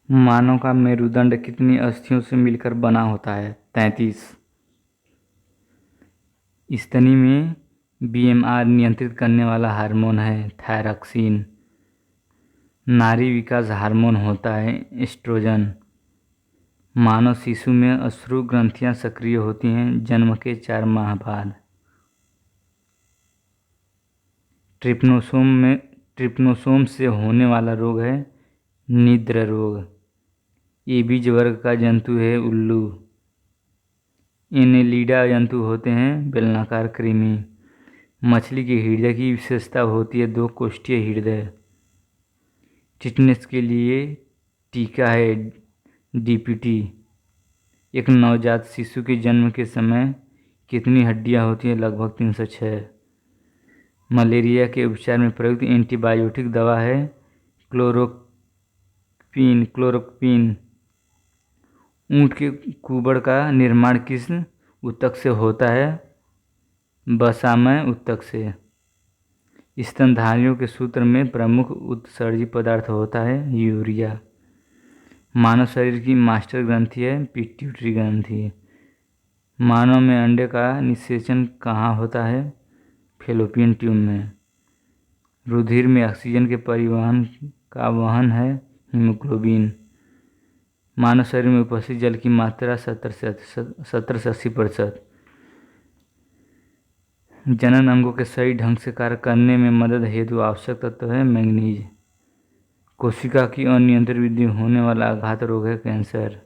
मानव का मेरुदंड कितनी अस्थियों से मिलकर बना होता है? 33। स्तनी में BMR नियंत्रित करने वाला हार्मोन है थायरॉक्सिन। नारी विकास हार्मोन होता है एस्ट्रोजन। मानव शिशु में अश्रु ग्रंथियां सक्रिय होती हैं जन्म के 4 माह बाद। ट्रिप्नोसोम से होने वाला रोग है निद्र रोग। ये बीज वर्ग का जंतु है उल्लू। एनेलिडा जंतु होते हैं बेलनाकार कृमि। मछली के हृदय की विशेषता होती है 2 कोष्ठीय हृदय। टिटनेस के लिए टीका है DPT। एक नवजात शिशु के जन्म के समय कितनी हड्डियां होती हैं? लगभग 306। मलेरिया के उपचार में प्रयुक्त एंटीबायोटिक दवा है क्लोरोक्विन। ऊंट के कुबड़ का निर्माण किस ऊतक से होता है? वसामय ऊतक से। स्तनधारियों के सूत्र में प्रमुख उत्सर्जी पदार्थ होता है यूरिया। मानव शरीर की मास्टर ग्रंथि है पिट्यूटरी ग्रंथि। मानव में अंडे का निषेचन कहाँ होता है? फैलोपियन ट्यूब में। रुधिर में ऑक्सीजन के परिवहन का वाहन है हीमोग्लोबिन। मानव शरीर में उपस्थित जल की मात्रा 70 से 80%। जनन अंगों के सही ढंग से कार्य करने में मदद हेतु आवश्यक तत्व है मैंगनीज। कोशिका की अनियंत्रित वृद्धि होने वाला आघात रोग है कैंसर।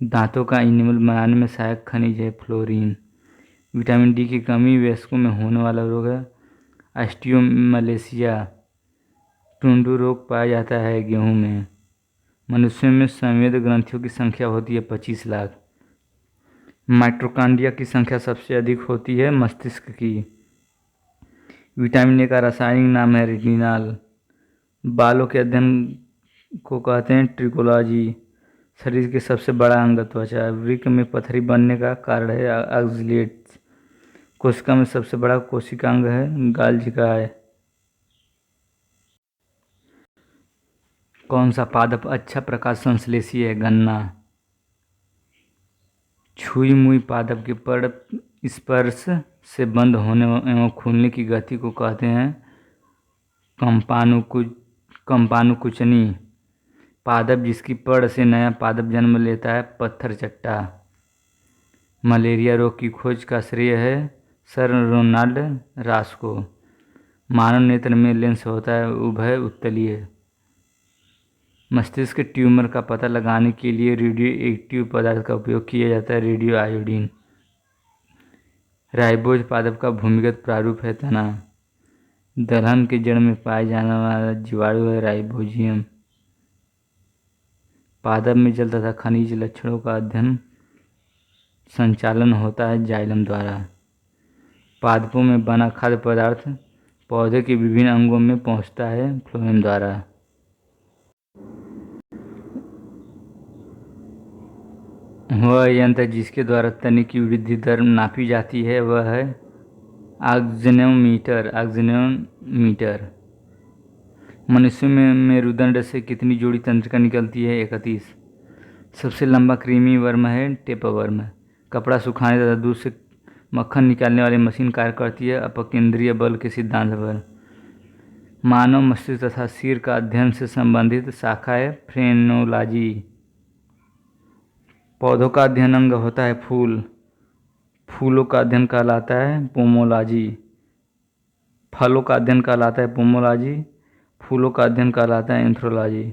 दांतों का इनेमल बनाने में सहायक खनिज है फ्लोरीन। विटामिन D की कमी वयस्कों में होने वाला रोग है ऑस्टियोमलेशिया। टुंडू रोग पाया जाता है गेहूं में। मनुष्यों में संवेद ग्रंथियों की संख्या होती है 25 लाख। माइटोकॉन्ड्रिया की संख्या सबसे अधिक होती है मस्तिष्क की। विटामिन A का रासायनिक नाम है रेटिनॉल। बालों के अध्ययन को कहते हैं ट्रिकोलॉजी। शरीर के सबसे बड़ा अंग त्वचा। वृक्क में पथरी बनने का कारण है ऑक्सलेट्स। कोशिका में सबसे बड़ा कोशिकांग है गाल्जिकाय। कौन सा पादप अच्छा प्रकाश संश्लेषी है? गन्ना। छुई मुई पादप के पड़ स्पर्श से बंद होने एवं खुलने की गति को कहते हैं कंपानुकुचनी। पादप जिसकी पड़ से नया पादप जन्म लेता है पत्थर चट्टा। मलेरिया रोग की खोज का श्रेय है सर रोनाल्ड रास को। मानव नेत्र में लेंस होता है उभय उत्तलीय। मस्तिष्क ट्यूमर का पता लगाने के लिए रेडियो एक्टिव पदार्थ का उपयोग किया जाता है रेडियो आयोडीन। राइबोज पादप का भूमिगत प्रारूप है तना। दलहन के जड़ में पाए जाने वाला जीवाणु है राइबोजियम। पादप में जल तथा खनिज लक्षणों का अध्ययन संचालन होता है जाइलम द्वारा। पादपों में बना खाद्य पदार्थ पौधे के विभिन्न अंगों में पहुंचता है फ्लोएम द्वारा। वह यंत्र जिसके द्वारा तनिक की वृद्धि दर नापी जाती है वह है ऑक्जेनोमीटर। मनुष्य में मेरुदंड से कितनी जोड़ी तंत्रिका निकलती है? 31। सबसे लंबा कृमि वर्म है टेपवर्म। कपड़ा सुखाने तथा दूध से मक्खन निकालने वाली मशीन कार्य करती है अपकेंद्रीय बल के सिद्धांत पर। मानव मस्तिष्क तथा सिर का अध्ययन से संबंधित शाखा है फ्रेनोलॉजी। पौधों का अध्ययन अंग होता है फूल। फूलों का अध्ययन कहलाता है पोमोलॉजी। फलों का अध्ययन कहलाता है पोमोलॉजी। फूलों का अध्ययन कहलाता है एंथ्रोलॉजी।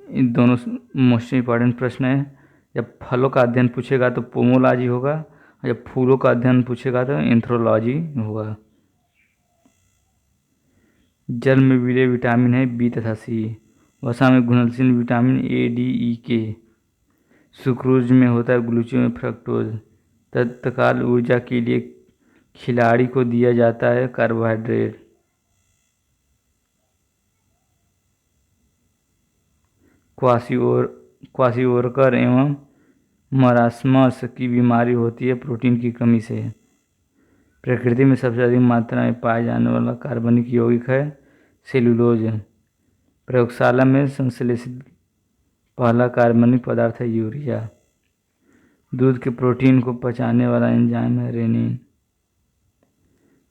इन दोनों मोस्ट इंपॉर्टेंट प्रश्न है। जब फलों का अध्ययन पूछेगा तो पोमोलॉजी होगा, और जब फूलों का अध्ययन पूछेगा तो एंथ्रोलॉजी होगा। जल में विलेय विटामिन है बी तथा सी। वसा में घुलनशील विटामिन ए, डी, ई, के। सुक्रोज में होता है ग्लूकोज में फ्रक्टोज। तत्काल ऊर्जा के लिए खिलाड़ी को दिया जाता है कार्बोहाइड्रेट। क्वाशिओरकर एवं मरास्मस की बीमारी होती है प्रोटीन की कमी से। प्रकृति में सबसे अधिक मात्रा में पाया जाने वाला कार्बनिक यौगिक है सेलुलोज। प्रयोगशाला में संश्लेषित पहला कार्बनिक पदार्थ है यूरिया। दूध के प्रोटीन को पचाने वाला एंजाइम है रेनिन।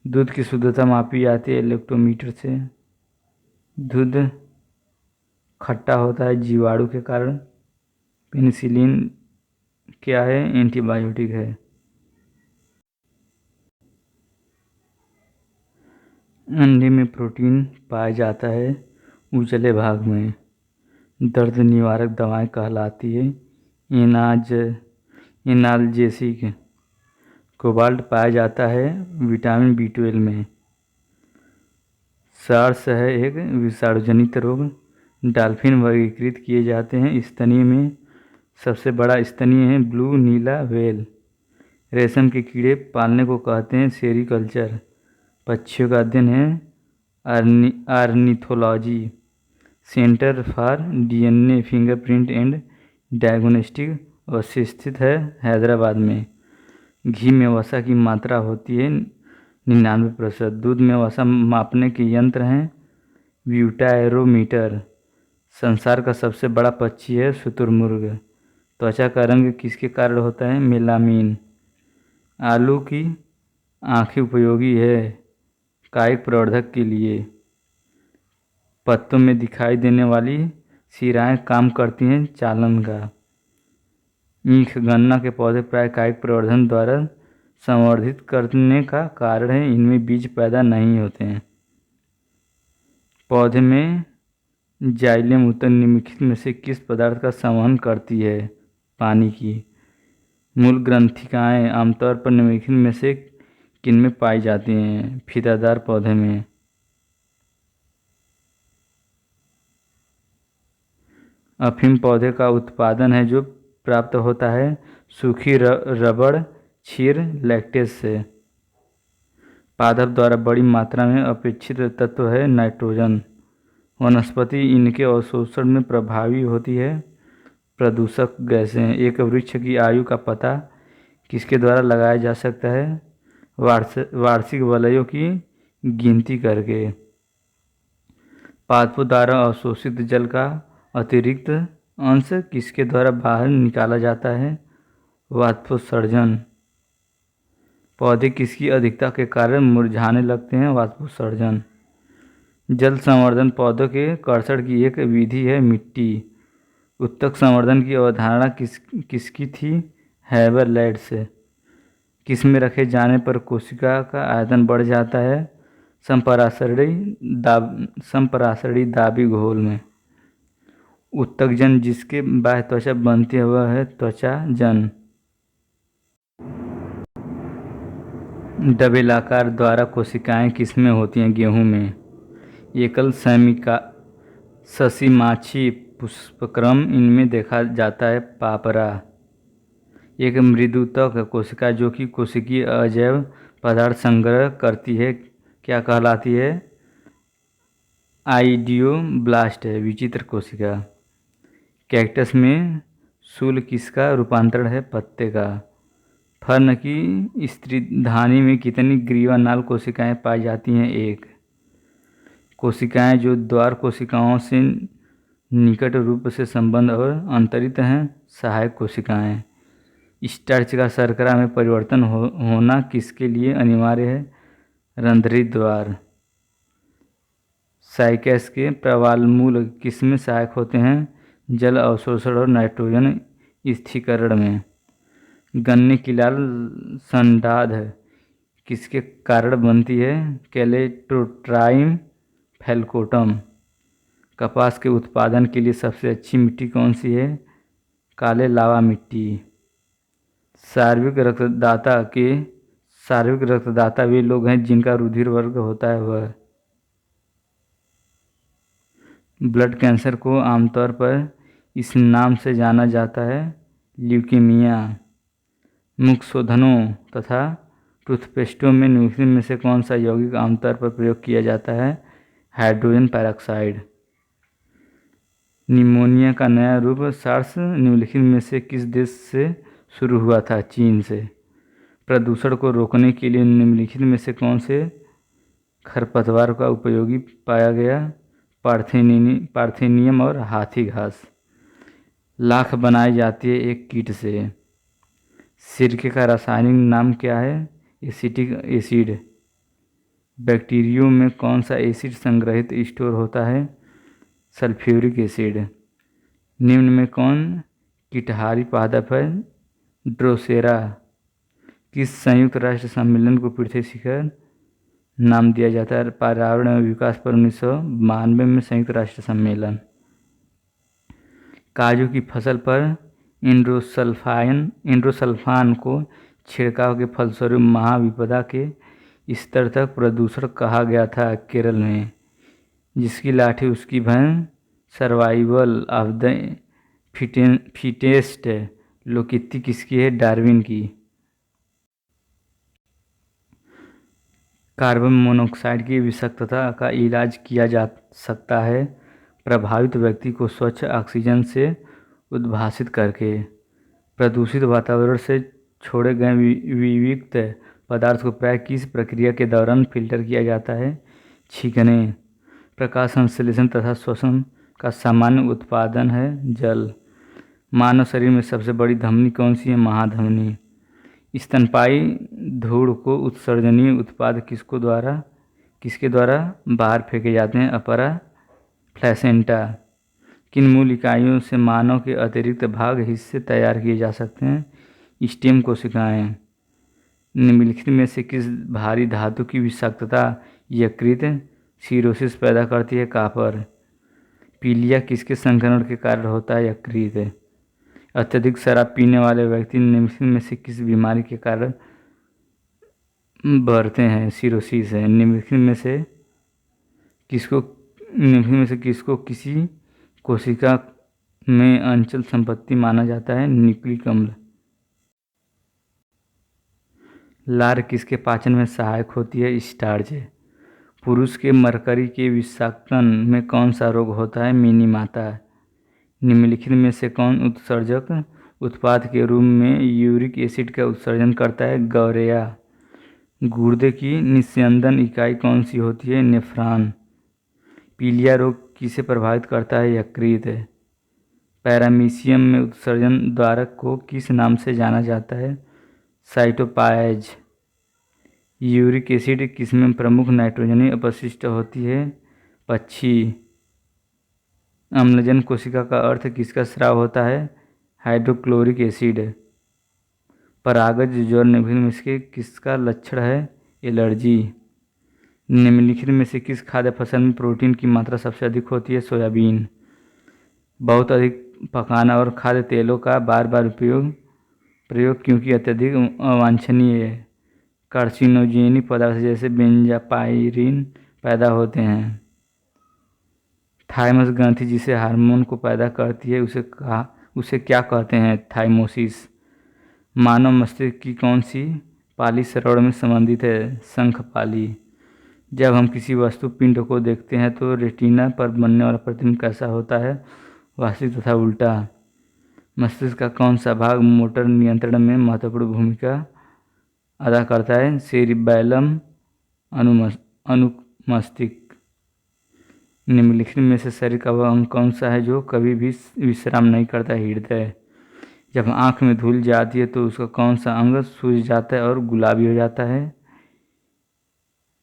दूध की शुद्धता मापी जाती है लैक्टोमीटर से। दूध खट्टा होता है जीवाणु के कारण। पेनिसिलिन क्या है? एंटीबायोटिक है। अंडे में प्रोटीन पाया जाता है उजले भाग में। दर्द निवारक दवाएं कहलाती है एनाल्जेसिक। कोबाल्ट पाया जाता है विटामिन B12 में। सार्स है एक विषाणुजनित रोग। डॉल्फिन वर्गीकृत किए जाते हैं स्तनीय में। सबसे बड़ा स्तनीय है ब्लू नीला व्हेल। रेशम के कीड़े पालने को कहते हैं सेरीकल्चर। पक्षियों का अध्ययन है ornithology. Centre for DNA fingerprint and diagnostic स्थित है हैदराबाद में। घी में वसा की मात्रा होती है 99%। दूध में वसा मापने के यंत्र हैं ब्यूटाएरोमीटर। संसार का सबसे बड़ा पक्षी है शुतुरमुर्ग। त्वचा का रंग किसके कारण होता है? मेलामीन। आलू की आँखें उपयोगी है कायिक प्रवर्धक के लिए। पत्तों में दिखाई देने वाली सिराएं काम करती हैं चालन का। ईख गन्ना के पौधे प्राय कायिक प्रवर्धन द्वारा संवर्धित करने का कारण है। इनमें बीज पैदा नहीं होते हैं। पौधे में जाइलम उत्तर निम्नलिखित में से किस पदार्थ का संवहन करती है? पानी की। मूल ग्रंथिकाएँ आमतौर पर निम्नलिखित में से किनमें पाई जाती हैं? फीतादार पौधे में। अफीम पौधे का उत्पादन है जो प्राप्त होता है सूखी रबड़ क्षीर लैक्टेज से। पादप द्वारा बड़ी मात्रा में अपेक्षित तत्व है नाइट्रोजन। वनस्पति इनके अवशोषण में प्रभावी होती है प्रदूषक गैसें। एक वृक्ष की आयु का पता किसके द्वारा लगाया जा सकता है? वार्षिक वलयों की गिनती करके। पादपों द्वारा अवशोषित जल का अतिरिक्त अंश किसके द्वारा बाहर निकाला जाता है? वाष्पोत्सर्जन। पौधे किसकी अधिकता के कारण मुरझाने लगते हैं? वाष्पोत्सर्जन। जल संवर्धन पौधों के कर्षण की एक विधि है मिट्टी। उत्तक संवर्धन की अवधारणा किसकी थी? हैबरलैंड से। किसमें रखे जाने पर कोशिका का आयतन बढ़ जाता है? संपरासड़ी दाबी घोल में। उत्तक जन जिसके बाह्य त्वचा बनती है वह है त्वचा जन। डबेलाकार द्वारा कोशिकाएं किसमें होती हैं? गेहूं में। एकल ससीमाछी पुष्पक्रम इनमें देखा जाता है पापरा। एक मृदुतक कोशिका जो कि कोशिकीय अजैव पदार्थ संग्रह करती है क्या कहलाती है? आइडियोब्लास्ट है, विचित्र कोशिका। कैक्टस में शूल किसका रूपांतरण है? पत्ते का। फर्न की स्त्रीधानी में कितनी ग्रीवानाल कोशिकाएं पाई जाती हैं? एक। कोशिकाएं जो द्वार कोशिकाओं से निकट रूप से संबंध और अंतरित हैं, सहायक कोशिकाएं। स्टार्च का शर्करा में परिवर्तन होना किसके लिए अनिवार्य है? रंध्रित द्वार। साइकस के प्रवालमूल किसमें सहायक होते हैं? जल अवशोषण और नाइट्रोजन स्थिरीकरण में। गन्ने की लाल संडाध किसके कारण बनती है? कैलेटोट्राइम फैलकोटम। कपास के उत्पादन के लिए सबसे अच्छी मिट्टी कौन सी है? काले लावा मिट्टी। सार्वत्रिक रक्तदाता वे लोग हैं जिनका रुधिर वर्ग होता है वह। ब्लड कैंसर को आमतौर पर इस नाम से जाना जाता है, ल्यूकीमिया। मुख शोधनों तथा टूथपेस्टों में निम्नलिखित में से कौन सा यौगिक आमतौर पर प्रयोग किया जाता है? Hydrogen peroxide. निमोनिया का नया रूप सार्स निम्नलिखित में से किस देश से शुरू हुआ था? चीन से। प्रदूषण को रोकने के लिए निम्नलिखित में से कौन से खरपतवार का उपयोगी पाया गया? पार्थेनियम और हाथी घास। लाख बनाई जाती है एक कीट से। सिरके का रासायनिक नाम क्या है? Acetic acid. बैक्टीरियो में कौन सा एसिड संग्रहित स्टोर होता है? Sulphuric acid. निम्न में कौन कीटहारी पादप है? ड्रोसेरा। किस संयुक्त राष्ट्र सम्मेलन को पृथ्वी शिखर नाम दिया जाता है? पर्यावरण एवं विकास पर 1992 में संयुक्त राष्ट्र सम्मेलन। काजू की फसल पर इंडोसल्फान को छिड़काव के फलस्वरूप महाविपदा के स्तर तक प्रदूषण कहा गया था केरल में। जिसकी लाठी उसकी भैंस। सर्वाइवल ऑफ द फिटेस्ट लोकोक्ति किसकी है? डार्विन की। कार्बन मोनोऑक्साइड की विषाक्तता का इलाज किया जा सकता है प्रभावित व्यक्ति को स्वच्छ ऑक्सीजन से उद्भासित करके। प्रदूषित वातावरण से छोड़े गए विविक्त पदार्थ को प्राय किस प्रक्रिया के दौरान फिल्टर किया जाता है? छींकने। प्रकाश संश्लेषण तथा श्वसन का सामान्य उत्पादन है जल। मानव शरीर में सबसे बड़ी धमनी कौन सी है? महाधमनी। स्तनपायी धूड़ को उत्सर्जनीय उत्पाद किसके द्वारा बाहर फेंके जाते हैं? अपरा प्लेसेंटा। किन मूल इकाइयों से मानव के अतिरिक्त भाग हिस्से तैयार किए जा सकते हैं? स्टेम कोशिकाएं। निम्नलिखित में से किस भारी धातु की विषाक्तता यकृत सिरोसिस पैदा करती है? कापर। पीलिया किसके संक्रमण के कारण होता है? यकृत। अत्यधिक शराब पीने वाले व्यक्ति निम्नलिखित में से किस बीमारी के कारण बढ़ते हैं? सिरोसिस है। निम्नलिखित में से किसको किसी कोशिका में अंचल संपत्ति माना जाता है? न्यूक्लिक अम्ल। लार किसके पाचन में सहायक होती है? स्टार्च। पुरुष के मरकरी के विषाक्तन में कौन सा रोग होता है? मिनीमाता। निम्नलिखित में से कौन उत्सर्जक उत्पाद के रूप में यूरिक एसिड का उत्सर्जन करता है? गौरेया। गुर्दे की निस्यंदन इकाई कौन सी होती है? नेफ्रॉन। पीलिया रोग किसे प्रभावित करता है? यकृत। पैरामीशियम में उत्सर्जन द्वारक को किस नाम से जाना जाता है? साइटोपायज। यूरिक एसिड किसमें प्रमुख नाइट्रोजनीय अपशिष्ट होती है? पक्षी। अम्लजन कोशिका का अर्थ किसका स्राव होता है? Hydrochloric acid. परागज ज्वर निम्नलिखित में से किसका लक्षण है? एलर्जी। निम्नलिखित में से किस खाद्य फसल में प्रोटीन की मात्रा सबसे अधिक होती है? सोयाबीन। बहुत अधिक पकाना और खाद्य तेलों का बार बार प्रयोग क्योंकि अत्यधिक अवांछनीय है। कार्सिनोजेनिक पदार्थ जैसे बेंजापाइरिन पैदा होते हैं। थाइमस ग्रंथि जिसे हार्मोन को पैदा करती है उसे क्या कहते हैं? थाइमोसिस। मानव मस्तिष्क की कौन सी पाली श्रवण में संबंधित है? शंखपाली। जब हम किसी वस्तु पिंड को देखते हैं तो रेटिना पर बनने वाला प्रतिबिंब कैसा होता है, वास्तविक तथा उल्टा। मस्तिष्क का कौन सा भाग मोटर नियंत्रण में महत्वपूर्ण भूमिका अदा करता है, सेरिबैलम, अनुमस्तिष्क। निम्नलिखित में से शरीर का वह अंग कौन सा है जो कभी भी विश्राम नहीं करता, हृदय। जब आँख में धूल जाती है तो उसका कौन सा अंग सूज जाता है और गुलाबी हो जाता है,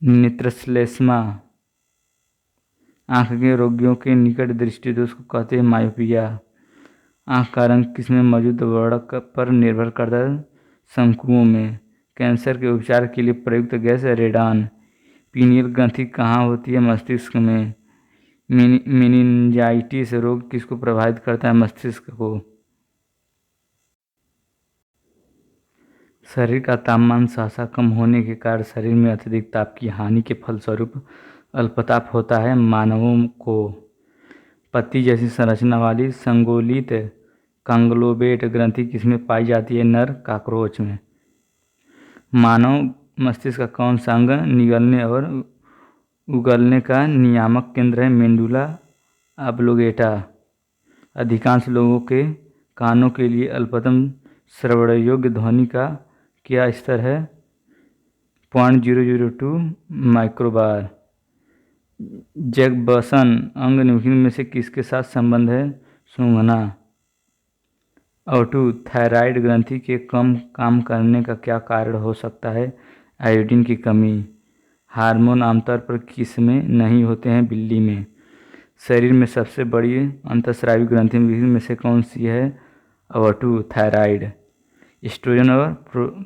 नेत्रश्लेष्मा। आँख के रोगियों के निकट दृष्टि दोष को कहते हैं मायोपिया। आँख का रंग किसमें मौजूद वर्णक पर निर्भर करता है, शंकुओं में। कैंसर के उपचार के लिए प्रयुक्त गैस रेडान। पीनियल ग्रंथि कहाँ होती है, मस्तिष्क में। मेनिंजाइटिस रोग किसको प्रभावित करता है, मस्तिष्क को। शरीर का तापमान सहसा कम होने के कारण शरीर में अत्यधिक ताप की हानि के फलस्वरूप अल्पताप होता है, मानवों को। पत्ती जैसी संरचना वाली संगोलित कांग्लोमेरेट ग्रंथि किसमें पाई जाती है, नर कॉकरोच में। मानव मस्तिष्क का कौन सा अंग निगलने और उगलने का नियामक केंद्र है, मेंडुला ऑब्लोंगेटा। अधिकांश लोगों के कानों के लिए अल्पतम श्रवणयोग्य ध्वनि का क्या स्तर है, 0.002 माइक्रोबार। जैकबसन अंग निम्नलिखित में से किसके साथ संबंध है, सूंघना। O2 थायराइड ग्रंथि के कम काम करने का क्या कारण हो सकता है, आयोडीन की कमी। हार्मोन आमतौर पर किस में नहीं होते हैं, बिल्ली में। शरीर में सबसे बड़ी अंतःस्रावी ग्रंथि में से कौन सी है, O2 थायराइड। एस्ट्रोजन और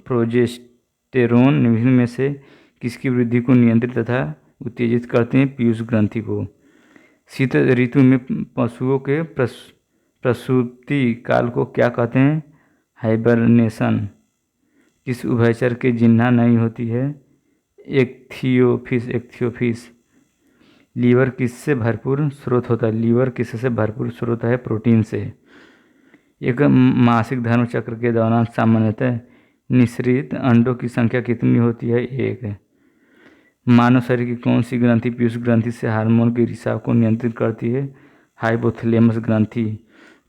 प्रोजेस्टेरोन निम्नलिखित में से किसकी वृद्धि को नियंत्रित तथा उत्तेजित करते हैं, पीयूष ग्रंथि को। शीत ऋतु में पशुओं के प्रसूति काल को क्या कहते हैं, हाइबरनेशन। किस उभयचर के जिह्वा नहीं होती है, एक्थियोफिस। लीवर किससे भरपूर स्रोत होता है, लीवर किससे भरपूर स्रोत है, प्रोटीन से। एक मासिक धर्म चक्र के दौरान सामान्यतः निःसृत अंडों की संख्या कितनी होती है, 1। मानव शरीर की कौन सी ग्रंथि पीयूष ग्रंथि से हार्मोन के रिसाव को नियंत्रित करती है, हाइपोथैलेमस ग्रंथि।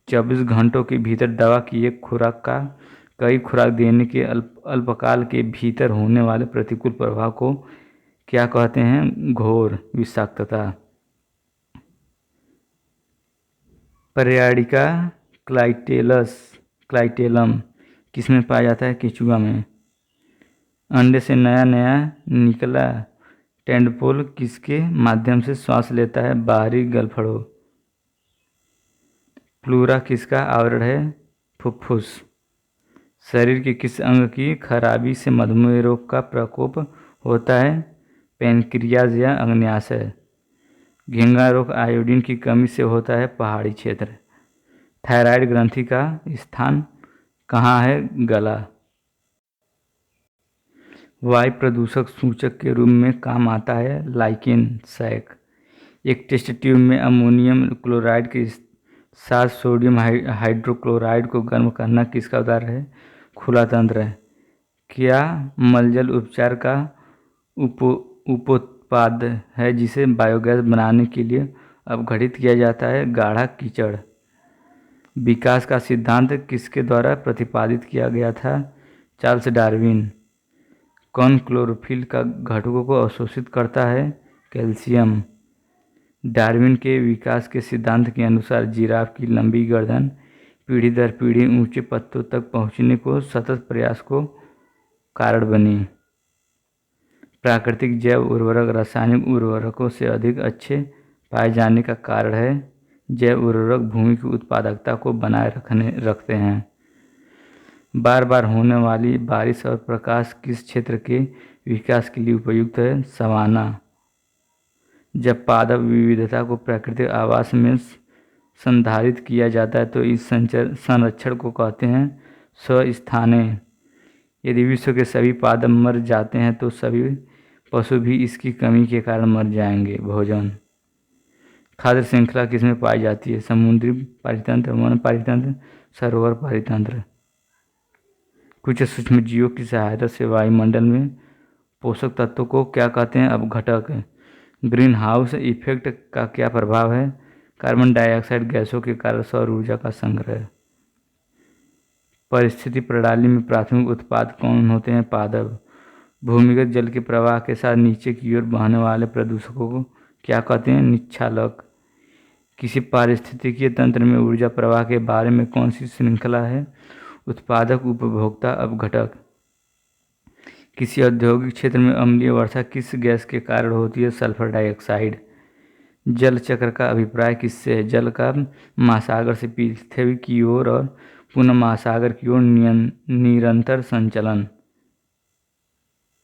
24 घंटों के भीतर दवा की एक खुराक का कई खुराक देने के अल्पकाल के भीतर होने वाले प्रतिकूल प्रभाव को क्या कहते हैं, घोर विषाक्तता। पर्यायिका क्लाइटेलम किसमें पाया जाता है, केचुआ में। अंडे से नया निकला टेंडपोल किसके माध्यम से श्वास लेता है, बाहरी गलफड़ों। प्लूरा किसका आवरण है, फुफ्फुस। शरीर के किस अंग की खराबी से मधुमेह रोग का प्रकोप होता है, पैनक्रियाज या अग्न्याशय। घेंगा रोग आयोडीन की कमी से होता है, पहाड़ी क्षेत्र। थायराइड ग्रंथि का स्थान कहाँ है, गला। वायु प्रदूषक सूचक के रूप में काम आता है, लाइकेन सैक। एक टेस्ट ट्यूब में अमोनियम क्लोराइड के साथ सोडियम हाइड्रोक्लोराइड को गर्म करना किसका उदाहरण है, खुला तंत्र है। क्या मलजल उपचार का उपोत्पाद है जिसे बायोगैस बनाने के लिए अपघटित किया जाता है, गाढ़ा कीचड़। विकास का सिद्धांत किसके द्वारा प्रतिपादित किया गया था, चार्ल्स डार्विन। कौन क्लोरोफिल का घटकों को अवशोषित करता है, कैल्शियम। डार्विन के विकास के सिद्धांत के अनुसार जिराफ की लंबी गर्दन पीढ़ी दर पीढ़ी ऊंचे पत्तों तक पहुंचने को सतत प्रयास को कारण बनी। प्राकृतिक जैव उर्वरक रासायनिक उर्वरकों से अधिक अच्छे पाए जाने का कारण है, जैव उर्वरक भूमि की उत्पादकता को बनाए रखते हैं। बार बार होने वाली बारिश और प्रकाश किस क्षेत्र के विकास के लिए उपयुक्त है, सवाना। जब पादप विविधता को प्राकृतिक आवास में संधारित किया जाता है तो इस संरक्षण को कहते हैं स्वस्थाने। यदि विश्व के सभी पादप मर जाते हैं तो सभी पशु भी इसकी कमी के कारण मर जाएंगे, भोजन। खाद्य श्रृंखला किसमें पाई जाती है, समुद्री पारितंत्र, वन पारितंत्र, सरोवर पारितंत्र। कुछ सूक्ष्म जीवों की सहायता से वायुमंडल में पोषक तत्वों को क्या कहते हैं? अपघटक। ग्रीन हाउस इफेक्ट का क्या प्रभाव है? कार्बन डाइऑक्साइड गैसों के कारण सौर ऊर्जा का संग्रह। परिस्थिति प्रणाली में प्राथमिक उत्पाद कौन होते हैं? पादप। भूमिगत जल के प्रवाह के साथ नीचे की ओर बहने वाले प्रदूषकों को क्या कहते हैं? निच्छालक। किसी पारिस्थितिकीय तंत्र में ऊर्जा प्रवाह के बारे में कौन सी श्रृंखला है? उत्पादक, उपभोक्ता, अपघटक। किसी औद्योगिक क्षेत्र में अम्लीय वर्षा किस गैस के कारण होती है? Sulphur dioxide. जल चक्र का अभिप्राय किससे है? जल का महासागर से पृथ्वी की ओर और पुनः महासागर की ओर निरंतर संचलन।